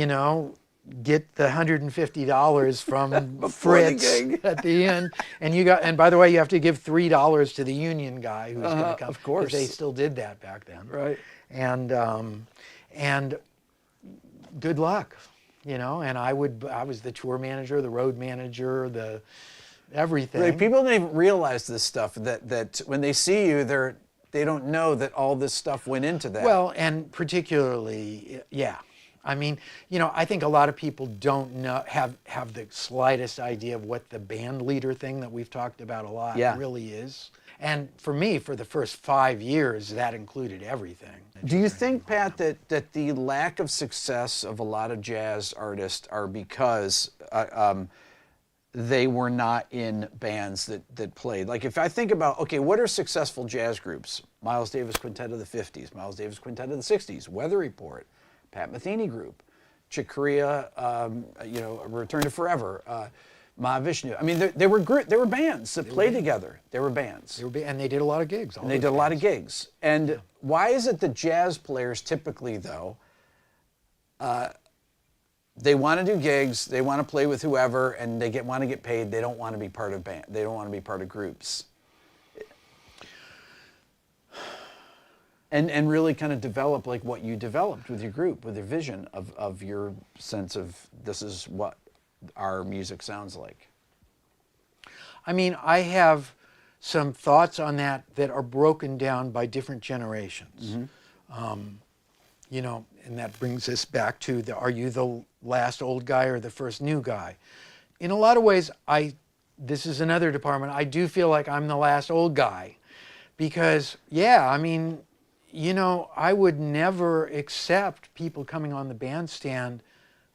get the $150 from Before the Fritz gig. at the end, and by the way, you have to give $3 to the union guy who's going to come. Of course. 'Cause they still did that back then. Right. And good luck, and I was the tour manager, the road manager, the everything. Right. People don't even realize this stuff. That when they see you, they don't know that all this stuff went into that. Well, and particularly, yeah. I mean, I think a lot of people don't know, have the slightest idea of what the band leader thing that we've talked about a lot really is. And for me, for the first 5 years, that included everything. Do you think, Pat, that the lack of success of a lot of jazz artists are because they were not in bands that played? Like, if I think about, okay, what are successful jazz groups? Miles Davis Quintet of the 50s, Miles Davis Quintet of the 60s, Weather Report, Pat Metheny Group, Chick Corea, Return to Forever, Mahavishnu. I mean, they were bands that played together. They were bands. And they did a lot of gigs. And they did a lot of gigs. And why is it that jazz players typically, though, they want to do gigs, they want to play with whoever, and they want to get paid. They don't want to be part of band. They don't want to be part of groups. And really kind of develop like what you developed with your group, with your vision of your sense of this is what our music sounds like. I mean, I have some thoughts on that are broken down by different generations. And that brings us back to are you the last old guy or the first new guy? In a lot of ways, this is another department, I do feel like I'm the last old guy because, I mean, I would never accept people coming on the bandstand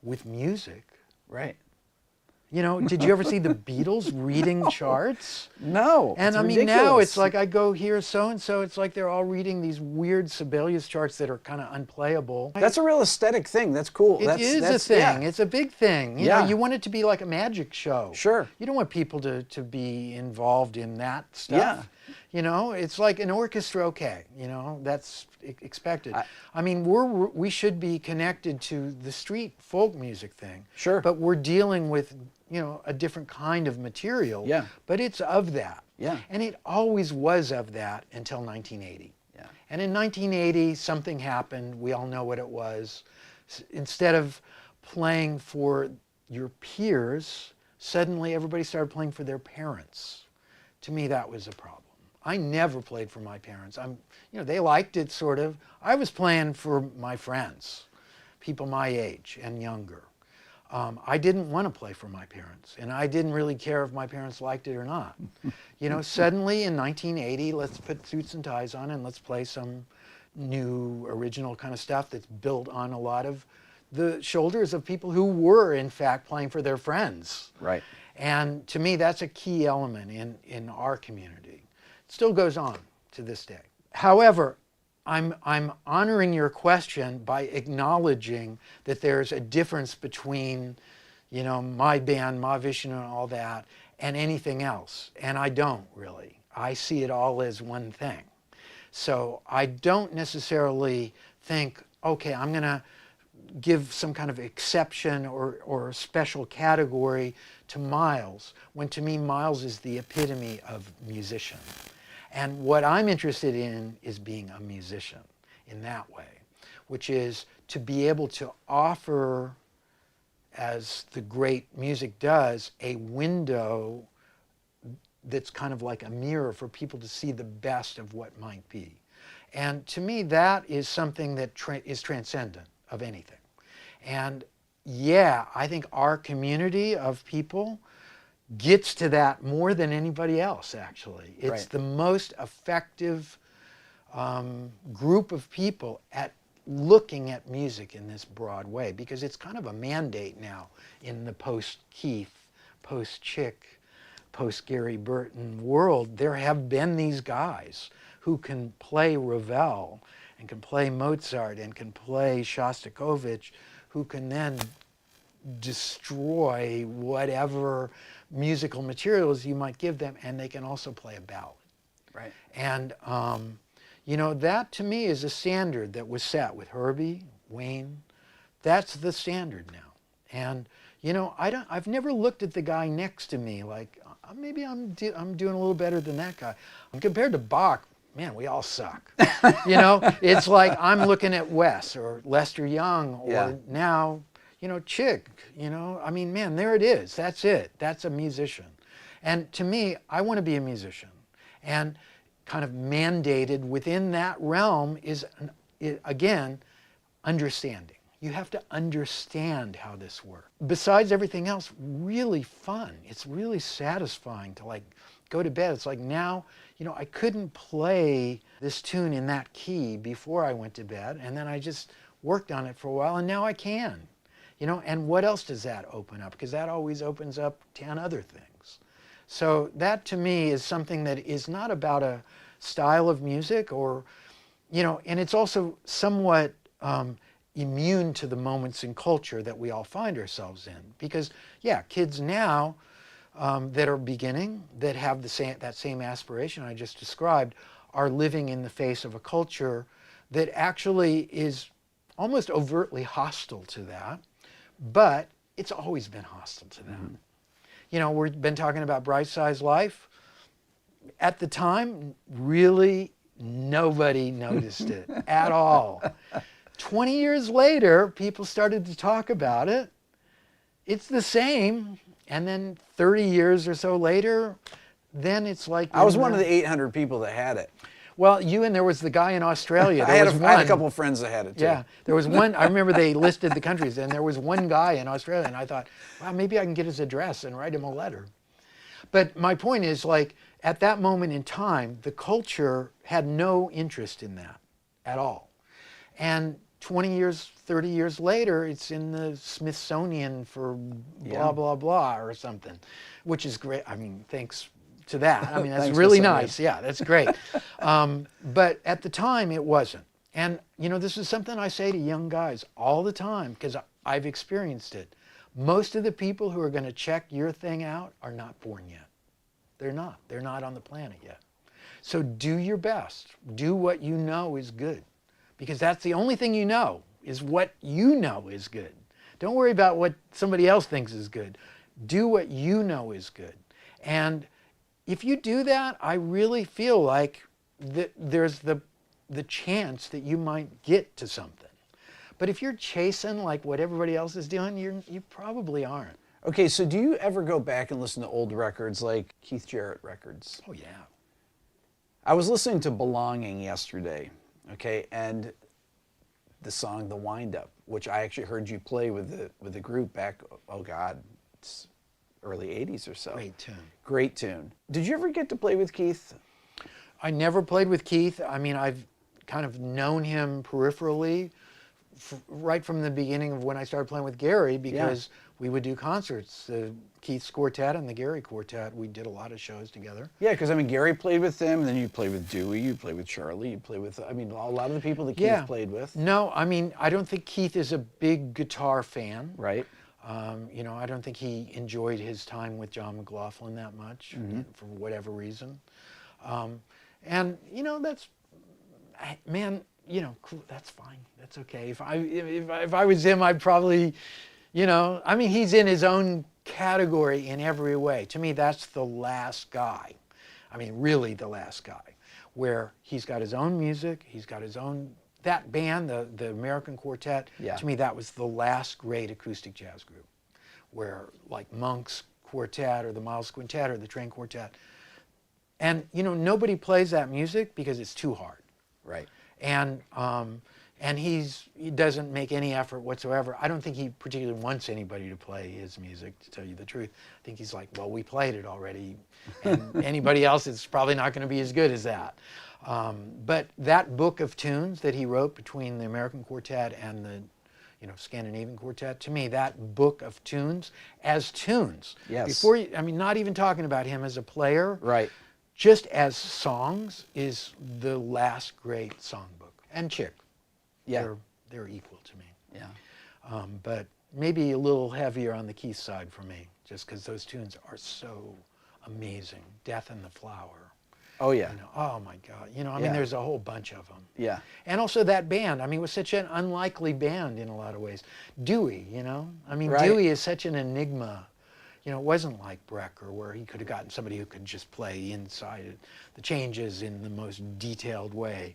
with music. Right. Did you ever see the Beatles reading charts? No. And it's I mean, ridiculous. now it's like I go hear so-and-so, it's like they're all reading these weird Sibelius charts that are kind of unplayable. That's a real aesthetic thing. That's cool. It is a thing. It's a big thing. You know, you want it to be like a magic show. Sure. You don't want people to be involved in that stuff. It's like an orchestra, okay. That's expected. I mean, we should be connected to the street folk music thing. Sure. But we're dealing with, a different kind of material. Yeah. But it's of that. Yeah. And it always was of that until 1980. Yeah. And in 1980, something happened. We all know what it was. Instead of playing for your peers, suddenly everybody started playing for their parents. To me, that was a problem. I never played for my parents. They liked it sort of. I was playing for my friends, people my age and younger. I didn't want to play for my parents, and I didn't really care if my parents liked it or not. Suddenly in 1980, let's put suits and ties on and let's play some new original kind of stuff that's built on a lot of the shoulders of people who were in fact playing for their friends. Right. And to me, that's a key element in our community. It still goes on to this day. However, I'm honoring your question by acknowledging that there's a difference between, my band, Mahavishnu and all that, and anything else. And I don't really. I see it all as one thing. So I don't necessarily think, okay, I'm going to give some kind of exception or special category to Miles, when to me Miles is the epitome of musician. And what I'm interested in is being a musician in that way. which is to be able to offer, as the great music does, a window that's kind of like a mirror for people to see the best of what might be. And to me, that is something that is transcendent of anything. And yeah, I think our community of people gets to that more than anybody else, actually. It's Right. the most effective group of people at looking at music in this broad way, because it's kind of a mandate now in the post-Keith, post-Chick, post-Gary Burton world. There have been these guys who can play Ravel and can play Mozart and can play Shostakovich, who can then destroy whatever musical materials you might give them, and they can also play a ballad. Right. And you know, that to me is a standard that was set with Herbie, Wayne. That's the standard now. And you know, I've never looked at the guy next to me like, maybe I'm doing a little better than that guy. Compared to Bach, man, we all suck. You know, it's like I'm looking at Wes or Lester Young or Yeah. now, you know, Chick, you know. I mean, man, there it is. That's it. That's a musician. And to me, I want to be a musician. And kind of mandated within that realm is, again, understanding. You have to understand how this works. Besides everything else, really fun. It's really satisfying to like go to bed. It's like now, you know, I couldn't play this tune in that key before I went to bed, and then I just worked on it for a while, and now I can. You know, and what else does that open up? Because that always opens up 10 other things. So that to me is something that is not about a style of music or, you know, and it's also somewhat immune to the moments in culture that we all find ourselves in. Because, yeah, kids now that are beginning, that have that same aspiration I just described, are living in the face of a culture that actually is almost overtly hostile to that, but it's always been hostile to that. Mm-hmm. You know, we've been talking about Bright Size Life. At the time, really nobody noticed it at all. 20 years later, people started to talk about it. It's the same. And then 30 years or so later, then it's like... I was one of the 800 people that had it. Well, and there was the guy in Australia. I had a couple of friends that had it too. Yeah, there was one. I remember they listed the countries, and there was one guy in Australia, and I thought, wow, maybe I can get his address and write him a letter. But my point is, like, at that moment in time, the culture had no interest in that at all. And 20 years, 30 years later, it's in the Smithsonian for blah, blah, blah, or something, which is great. I mean, thanks to that. I mean, that's really nice. Yeah, that's great. But at the time, it wasn't. And, you know, this is something I say to young guys all the time, because I've experienced it. Most of the people who are going to check your thing out are not born yet. They're not. They're not on the planet yet. So do your best. Do what you know is good, because that's the only thing you know, is what you know is good. Don't worry about what somebody else thinks is good. Do what you know is good. And if you do that, I really feel like there's the chance that you might get to something. But if you're chasing like what everybody else is doing, you probably aren't. Okay, so do you ever go back and listen to old records like Keith Jarrett records? Oh, yeah. I was listening to Belonging yesterday, okay, and the song The Wind Up, which I actually heard you play with the group back, oh God, it's early 80s or so. Great tune. Great tune. Did you ever get to play with Keith? I never played with Keith. I mean, I've kind of known him peripherally right from the beginning of when I started playing with Gary, because we would do concerts. Keith's quartet and the Gary quartet, we did a lot of shows together. Yeah, because I mean, Gary played with them, and then you played with Dewey, you played with Charlie, you played with, I mean, a lot of the people that Keith played with. No, I mean, I don't think Keith is a big guitar fan. Right. You know, I don't think he enjoyed his time with John McLaughlin that much, for whatever reason. And, you know, that's, man, you know, cool, that's fine. That's okay. If I was him, I'd probably, you know, I mean, he's in his own category in every way. To me, that's the last guy. I mean, really the last guy, where he's got his own music, he's got his own that band, the American Quartet, Yeah. to me that was the last great acoustic jazz group, where like Monk's Quartet or the Miles Quintet or the Train Quartet. And nobody plays that music because it's too hard. Right. And he doesn't make any effort whatsoever. I don't think he particularly wants anybody to play his music, to tell you the truth. I think he's like, well, we played it already, and anybody else is probably not going to be as good as that. But that book of tunes that he wrote between the American Quartet and the Scandinavian Quartet, to me, that book of tunes as tunes. Yes. Before I mean, not even talking about him as a player. Right. Just as songs is the last great songbook. And Chick. Yeah. They're equal to me. Yeah. But maybe a little heavier on the Keith side for me, just because those tunes are so amazing. Death in the Flower. Oh yeah. Oh my God. I mean, Yeah. there's a whole bunch of them. Yeah. And also that band. I mean, it was such an unlikely band in a lot of ways. Dewey, I mean, Right. Dewey is such an enigma. It wasn't like Brecker, where he could have gotten somebody who could just play inside the changes in the most detailed way.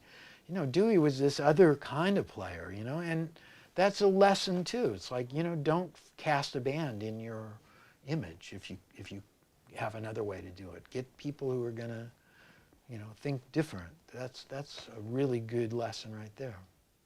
Dewey was this other kind of player, and that's a lesson too. It's like, don't cast a band in your image if you have another way to do it. Get people who are gonna, think different. That's a really good lesson right there.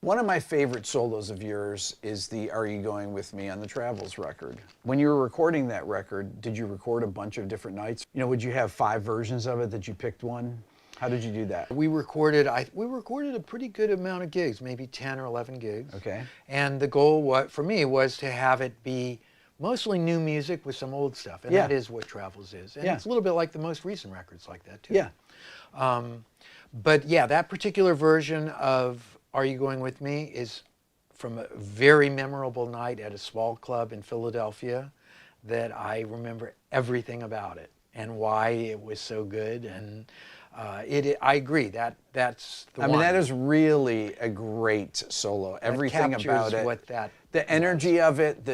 One of my favorite solos of yours is the Are You Going With Me on the Travels record. When you were recording that record, did you record a bunch of different nights? Would you have 5 versions of it that you picked one? How did you do that? We recorded a pretty good amount of gigs, maybe 10 or 11 gigs. Okay. And the goal for me was to have it be mostly new music with some old stuff. And Yeah. that is what Travels is. And Yeah. it's a little bit like the most recent records like that too. Yeah. But yeah, that particular version of Are You Going With Me is from a very memorable night at a small club in Philadelphia that I remember everything about it and why it was so good. And I agree, that's the one. I mean, that is really a great solo. Everything captures about it. what that the energy of it,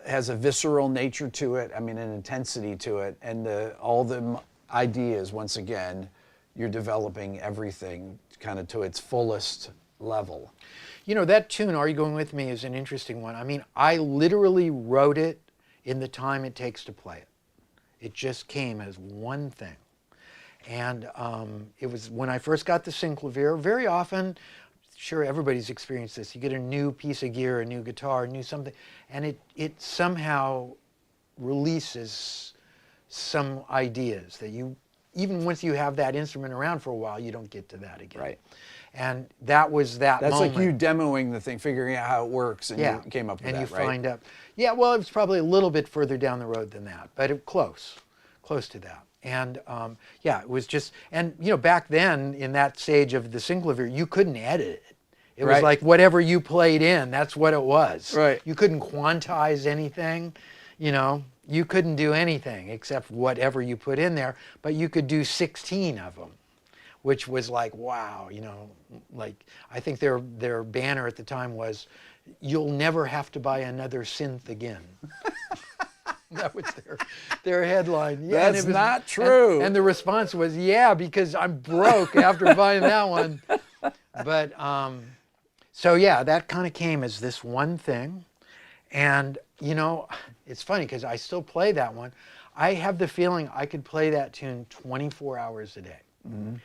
has a visceral nature to it. I mean, an intensity to it, and all the ideas. Once again, you're developing everything kind of to its fullest level. That tune, Are You Going With Me, is an interesting one. I mean, I literally wrote it in the time it takes to play it. It just came as one thing. And it was when I first got the synclavier. Very often, sure, everybody's experienced this. You get a new piece of gear, a new guitar, a new something, and it somehow releases some ideas that even once you have that instrument around for a while, you don't get to that again. Right. And that was that That's moment. like you demoing the thing, figuring out how it works, and Yeah. you came up with and that, you right? find out. Yeah, well, it was probably a little bit further down the road than that, but close to that. And yeah, it was just, and back then in that stage of the synclavier, you couldn't edit it. It was Right. like whatever you played in, that's what it was. Right. You couldn't quantize anything, you couldn't do anything except whatever you put in there, but you could do 16 of them, which was like, wow, like I think their banner at the time was, "You'll never have to buy another synth again." That was their headline. Yeah, and That's it was, not true. And the response was, "Yeah, because I'm broke after buying that one." But so yeah, that kind of came as this one thing. And it's funny because I still play that one. I have the feeling I could play that tune 24 hours a day. Mm-hmm.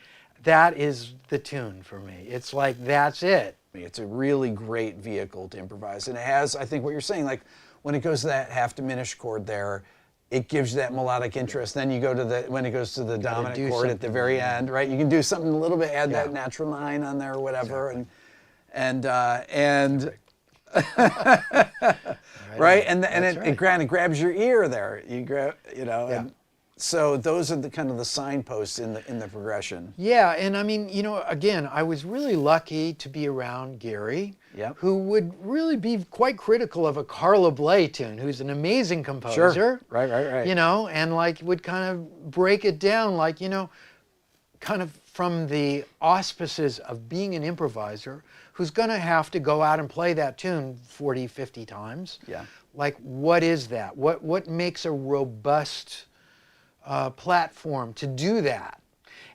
That is the tune for me. It's like, that's it. It's a really great vehicle to improvise, and it has, I think, what you're saying, like when it goes to that half diminished chord there, it gives you that melodic interest. Then you go to when it goes to the dominant do chord at the something, very yeah. end, right? You can do something a little bit, add Yeah. that natural 9 on there or whatever, Exactly. and Right, right, and That's it right. grabs your ear there. You grab, Yeah. and so those are the kind of the signposts in the progression. Yeah, and I mean, again, I was really lucky to be around Gary, Yep. who would really be quite critical of a Carla Bley tune, who's an amazing composer. Sure. Right. And like would kind of break it down, like, kind of from the auspices of being an improviser who's going to have to go out and play that tune 40, 50 times. Yeah. Like, what is that? What makes a robust platform to do that?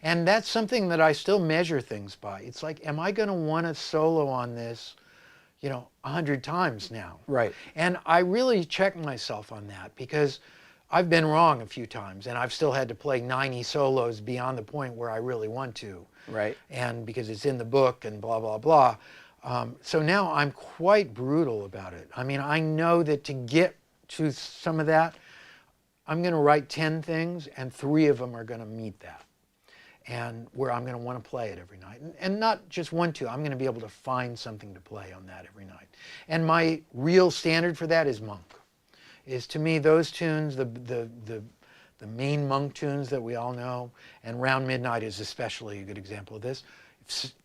And that's something that I still measure things by. It's like, am I going to want to solo on this, 100 times now? Right. And I really check myself on that because I've been wrong a few times, and I've still had to play 90 solos beyond the point where I really want to. Right. And because it's in the book and blah, blah, blah. So now I'm quite brutal about it. I mean, I know that to get to some of that, I'm going to write 10 things, and 3 of them are going to meet that. And where I'm going to want to play it every night. And not just want to, I'm going to be able to find something to play on that every night. And my real standard for that is Monk. Is to me those tunes, the main Monk tunes that we all know, and Round Midnight is especially a good example of this.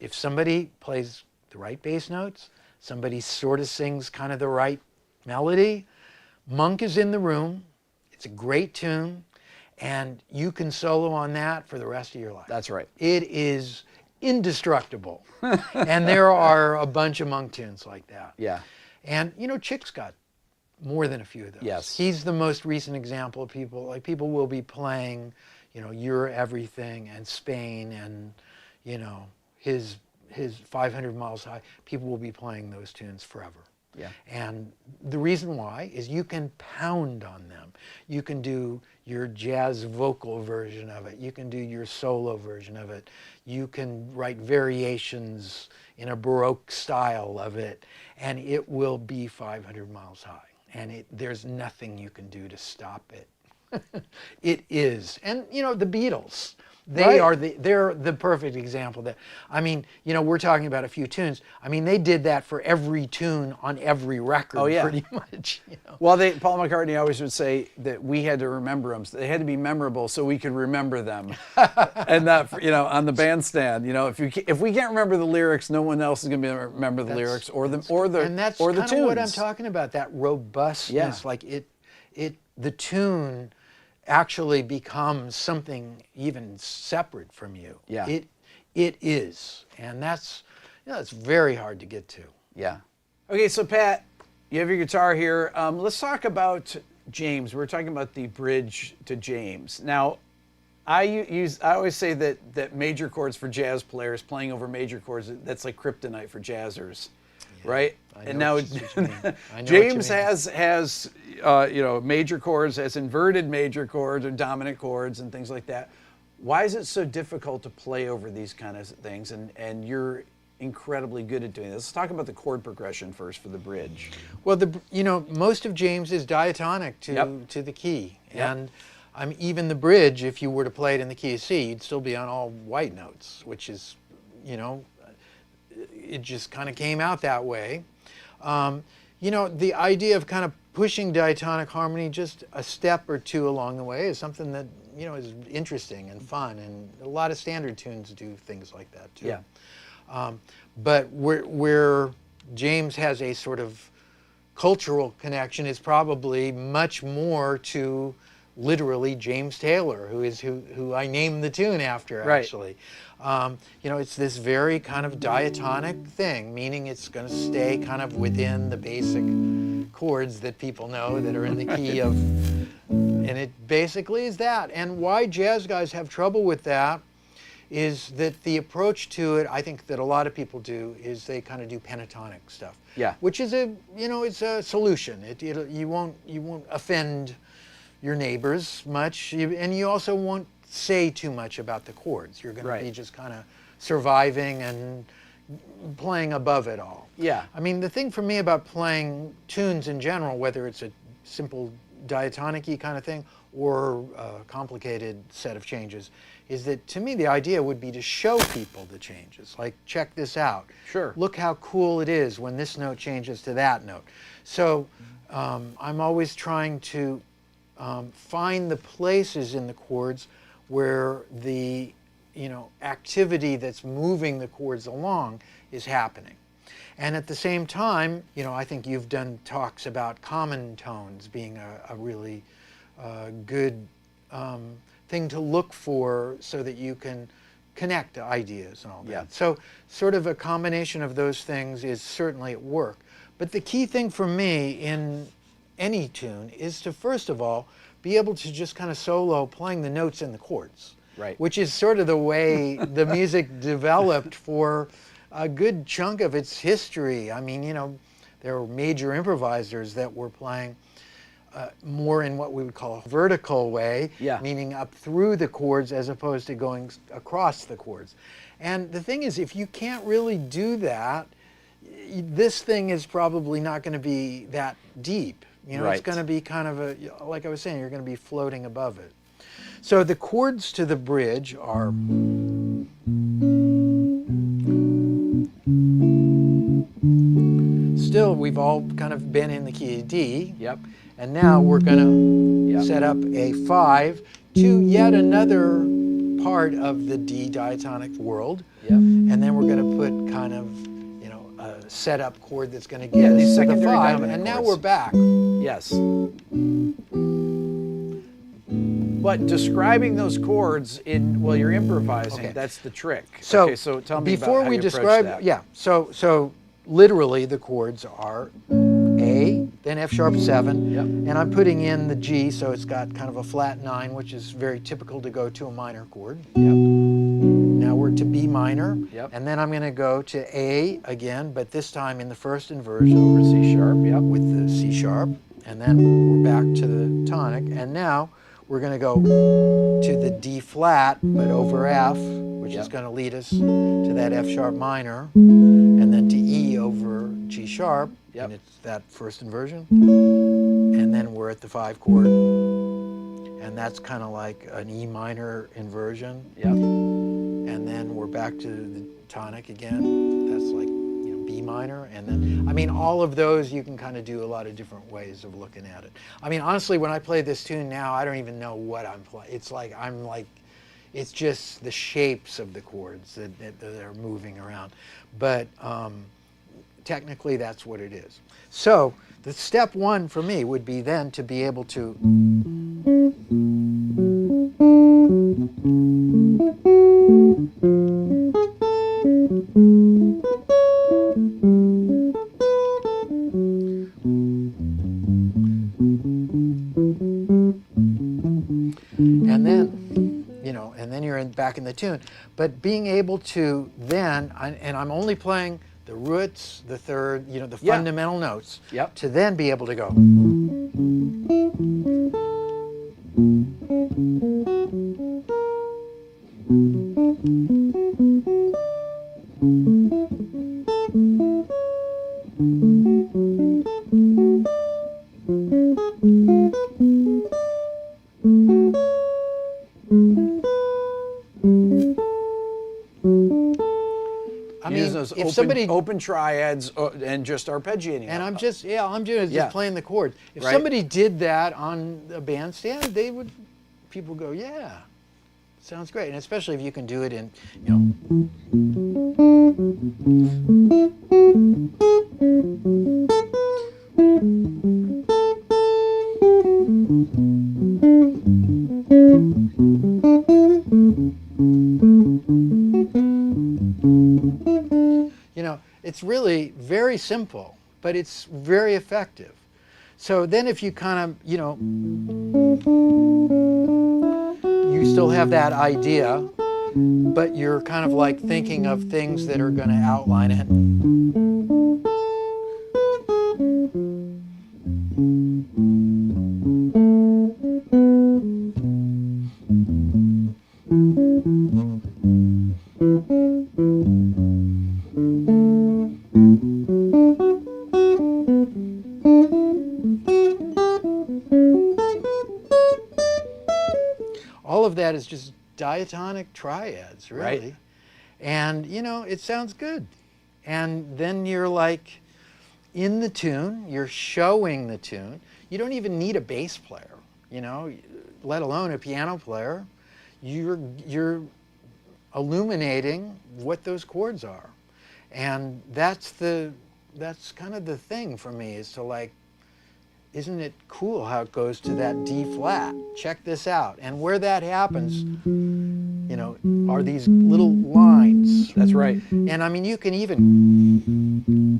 If somebody plays the right bass notes, somebody sort of sings kind of the right melody, Monk is in the room, it's a great tune, and you can solo on that for the rest of your life. That's right. It is indestructible. And there are a bunch of Monk tunes like that. Yeah. And, Chick's got more than a few of those. Yes. He's the most recent example of people. Like, people will be playing, You're Everything and Spain and, his 500 Miles High. People will be playing those tunes forever. Yeah. And the reason why is you can pound on them. You can do your jazz vocal version of it. You can do your solo version of it. You can write variations in a Baroque style of it, and it will be 500 miles high. And there's nothing you can do to stop it. It is. And, the Beatles. They're the perfect example. That, I mean, we're talking about a few tunes. I mean, they did that for every tune on every record, pretty much. Well, Paul McCartney always would say that we had to remember them. So they had to be memorable so we could remember them, and not, on the bandstand. If we can't remember the lyrics, no one else is going to remember the lyrics or the and that's or the kind tunes. of what I'm talking about. That robustness, like the tune actually becomes something even separate from you. Yeah. It is. And that's it's very hard to get to. Yeah. Okay, so Pat, you have your guitar here. Let's talk about James. We're talking about the bridge to James. Now, I always say that major chords for jazz players, playing over major chords, that's like kryptonite for jazzers. Right? And now James has major chords, has inverted major chords or dominant chords and things like that. Why is it so difficult to play over these kind of things? And you're incredibly good at doing this. Let's talk about the chord progression first for the bridge. Well, most of James is diatonic to the key. Yep. And even the bridge, if you were to play it in the key of C, you'd still be on all white notes, which is, it just kind of came out that way. The idea of kind of pushing diatonic harmony just a step or two along the way is something that, is interesting and fun. And a lot of standard tunes do things like that too. Yeah. But where James has a sort of cultural connection is probably much more to literally James Taylor, who I named the tune after, right. Actually. It's this very kind of diatonic thing, meaning it's going to stay kind of within the basic chords that people know that are in the key of, and it basically is that. And why jazz guys have trouble with that is that the approach to it, I think that a lot of people do, is they kind of do pentatonic stuff. Yeah. Which is it's a solution. You won't offend your neighbors much, and you also won't say too much about the chords. You're going to be just kind of surviving and playing above it all. Yeah. I mean, the thing for me about playing tunes in general, whether it's a simple diatonic-y kind of thing or a complicated set of changes, is that to me the idea would be to show people the changes. Like, check this out. Sure. Look how cool it is when this note changes to that note. So I'm always trying to find the places in the chords where the activity that's moving the chords along is happening. And at the same time, I think you've done talks about common tones being a really good thing to look for so that you can connect ideas and all that. Yeah. So sort of a combination of those things is certainly at work. But the key thing for me in any tune is to, first of all, be able to just kind of solo playing the notes and the chords. Right. which is sort of the way the music developed for a good chunk of its history. I mean, you know, there were major improvisers that were playing more in what we would call a vertical way, Yeah. meaning up through the chords as opposed to going across the chords. And the thing is, if you can't really do that, this thing is probably not going to be that deep. You know, it's Right. going to be kind of a, like I was saying, you're going to be floating above it. So the chords to the bridge are still, we've all kind of been in the key of D. Yep. And now we're going to Yep. set up a 5 to yet another part of the D diatonic world. Yep. And then we're going to put kind of, you know, a setup chord that's going to get these us to the secondary 5. dominant And now chords. we're back. Yes. But describing those chords in while you're improvising, Okay. that's the trick. So, okay, so tell me before about how we you approach describe, that. yeah. So literally the chords are A, then F sharp 7, Yep. and I'm putting in the G, so it's got kind of a flat 9, which is very typical to go to a minor chord. Yep. Now we're to B minor, Yep. and then I'm going to go to A again, but this time in the first inversion Over C sharp. Yep. with the C sharp, and then we're back to the tonic, and now we're going to go to the D flat, but over F, which is Yep. going to lead us to that F sharp minor, and then to E over G sharp, Yep. and it's that first inversion, and then we're at the 5 chord, and that's kind of like an E minor inversion, Yep. and then we're back to the tonic again. That's like, you know, B minor, and then, I mean, all of those you can kind of do a lot of different ways of looking at it. I mean, honestly, when I play this tune now, I don't even know what I'm playing. It's like, it's just the shapes of the chords that are moving around. But technically, that's what it is. So the step 1 for me would be then to be able to and then, you know, and then you're back in the tune. But being able to then, and I'm only playing the roots, the third, you know, the Yeah. fundamental notes, Yep. to then be able to go. I mean, Use those if somebody open triads and just arpeggiating. and I'm just, yeah, all I'm doing is Yeah. just playing the chords. If Right. somebody did that on a bandstand, they would, people go, yeah, sounds great. And especially if you can do it in, you know. You know, it's really very simple, but it's very effective. So then if you kind of, you know, you still have that idea, but you're kind of like thinking of things that are going to outline it. All of that is just diatonic triads, really. Right. And, you know, it sounds good. And then you're like in the tune, you're showing the tune. You don't even need a bass player, you know, let alone a piano player. You're illuminating what those chords are. And that's kind of the thing for me, is to like, isn't it cool how it goes to that D flat? Check this out. And where that happens, you know, are these little lines. That's right. And I mean, you can even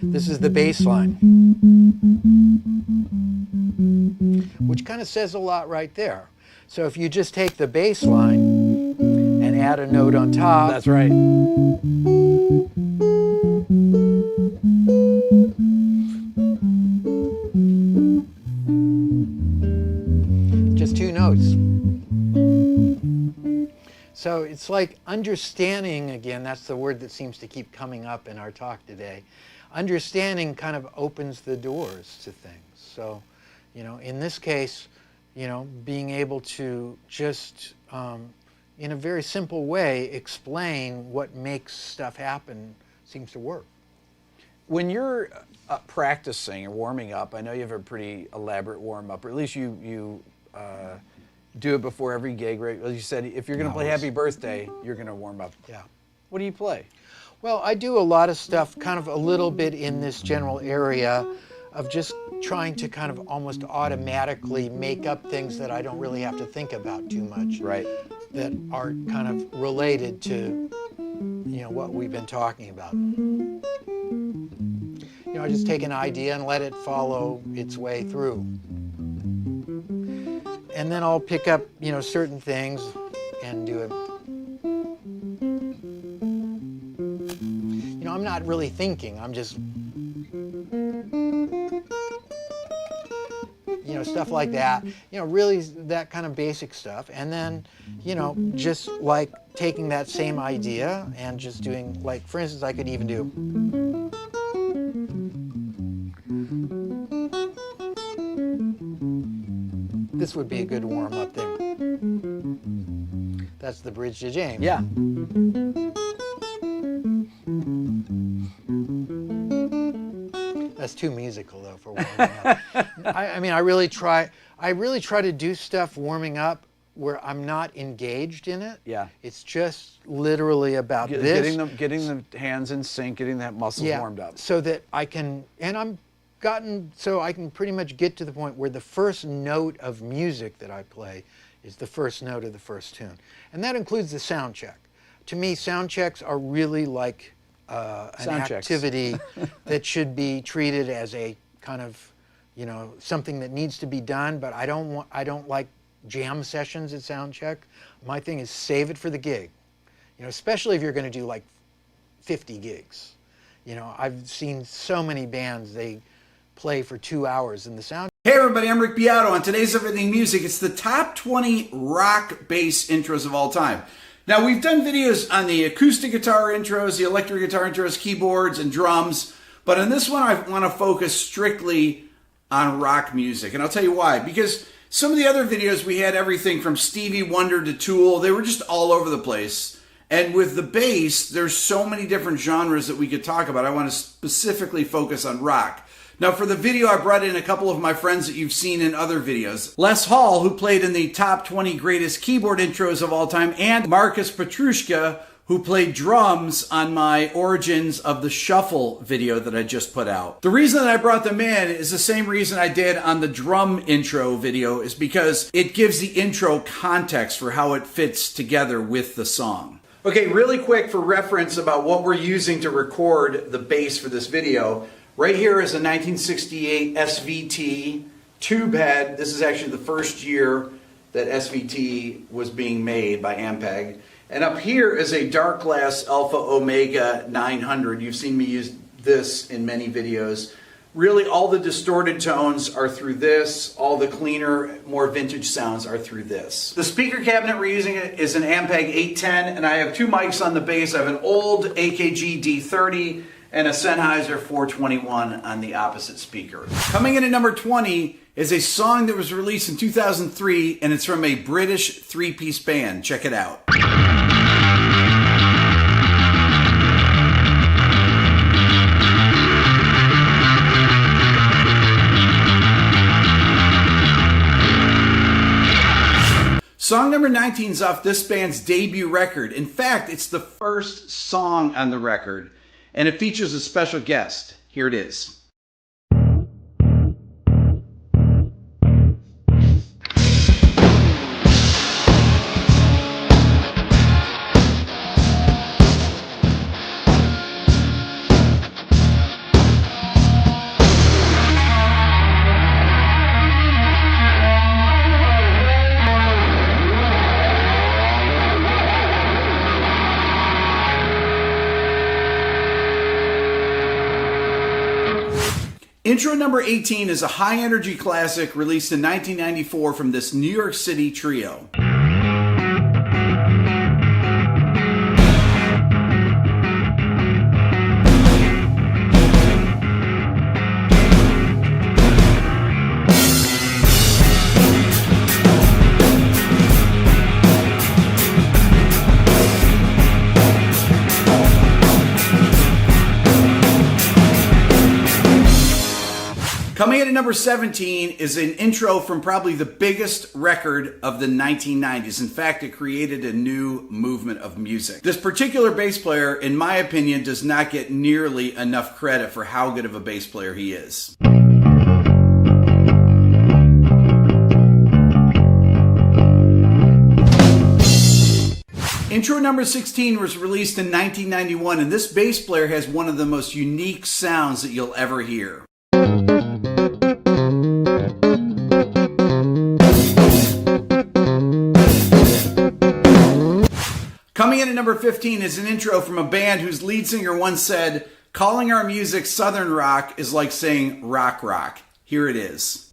This is the bass line, which kind of says a lot right there. So if you just take the bass line and add a note on top, That's right. just two notes. So it's like understanding, again, that's the word that seems to keep coming up in our talk today. Understanding kind of opens the doors to things. So, in this case, being able to just, in a very simple way, explain what makes stuff happen seems to work. When you're practicing or warming up, I know you have a pretty elaborate warm up, or at least you do it before every gig, right? As you said, if you're going to play Happy Birthday, you're going to warm up. Yeah. What do you play? Well, I do a lot of stuff kind of a little bit in this general area of just trying to kind of almost automatically make up things that I don't really have to think about too much. Right. That are kind of related to, what we've been talking about. I just take an idea and let it follow its way through. And then I'll pick up, certain things and do it. I'm not really thinking, I'm just, stuff like that. Really that kind of basic stuff. And then, just like taking that same idea and just doing, like, for instance, I could even do. This would be a good warm-up thing. That's the bridge to James. Yeah. That's too musical though for warming up. I really try to do stuff warming up where I'm not engaged in it. Yeah. It's just literally about this. Getting the hands in sync, getting that muscles warmed up. So that I can, so I can pretty much get to the point where the first note of music that I play is the first note of the first tune. And that includes the sound check. To me, sound checks are really like an activity that should be treated as a kind of, something that needs to be done, but I don't like jam sessions at sound check. My thing is save it for the gig. Especially if you're going to do like 50 gigs. I've seen so many bands, they play for 2 hours in the sound. Hey everybody, I'm Rick Beato. On today's Everything Music, it's the top 20 rock bass intros of all time. Now, we've done videos on the acoustic guitar intros, the electric guitar intros, keyboards, and drums, but on this one I want to focus strictly on rock music, and I'll tell you why. Because some of the other videos we had everything from Stevie Wonder to Tool, they were just all over the place. And with the bass, there's so many different genres that we could talk about. I want to specifically focus on rock. Now for the video, I brought in a couple of my friends that you've seen in other videos. Les Hall, who played in the top 20 greatest keyboard intros of all time, and Marcus Petrushka, who played drums on my Origins of the Shuffle video that I just put out. The reason that I brought them in is the same reason I did on the drum intro video, is because it gives the intro context for how it fits together with the song. Okay, really quick for reference about what we're using to record the bass for this video. Right here is a 1968 SVT tube head. This is actually the first year that SVT was being made by Ampeg. And up here is a dark glass Alpha Omega 900. You've seen me use this in many videos. Really, all the distorted tones are through this. All the cleaner, more vintage sounds are through this. The speaker cabinet we're using is an Ampeg 810, and I have two mics on the bass. I have an old AKG D30 and a Sennheiser 421 on the opposite speaker. Coming in at number 20 is a song that was released in 2003, and it's from a British three-piece band. Check it out. Song number 19 is off this band's debut record. In fact, it's the first song on the record, and it features a special guest. Here it is. Intro number 18 is a high-energy classic released in 1994 from this New York City trio. Coming in at number 17 is an intro from probably the biggest record of the 1990s. In fact, it created a new movement of music. This particular bass player, in my opinion, does not get nearly enough credit for how good of a bass player he is. Intro number 16 was released in 1991, and this bass player has one of the most unique sounds that you'll ever hear. Coming in at number 15 is an intro from a band whose lead singer once said, "Calling our music Southern rock is like saying rock rock." Here it is.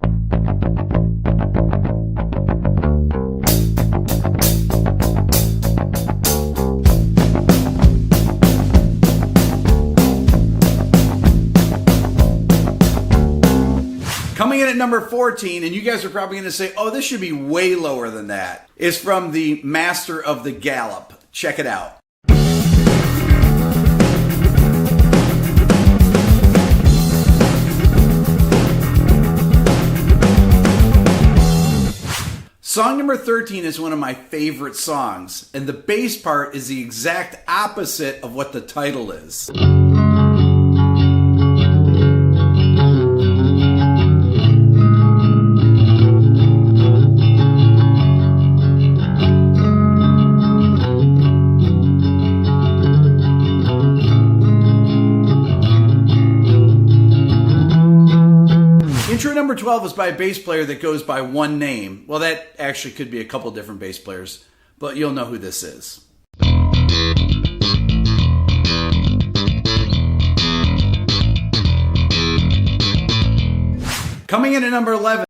Coming in at number 14, and you guys are probably going to say, oh, this should be way lower than that, is from the Master of the Gallop. Check it out. Song number 13 is one of my favorite songs, and the bass part is the exact opposite of what the title is. Intro number 12 is by a bass player that goes by one name. Well, that actually could be a couple different bass players, but you'll know who this is. Coming in at number 11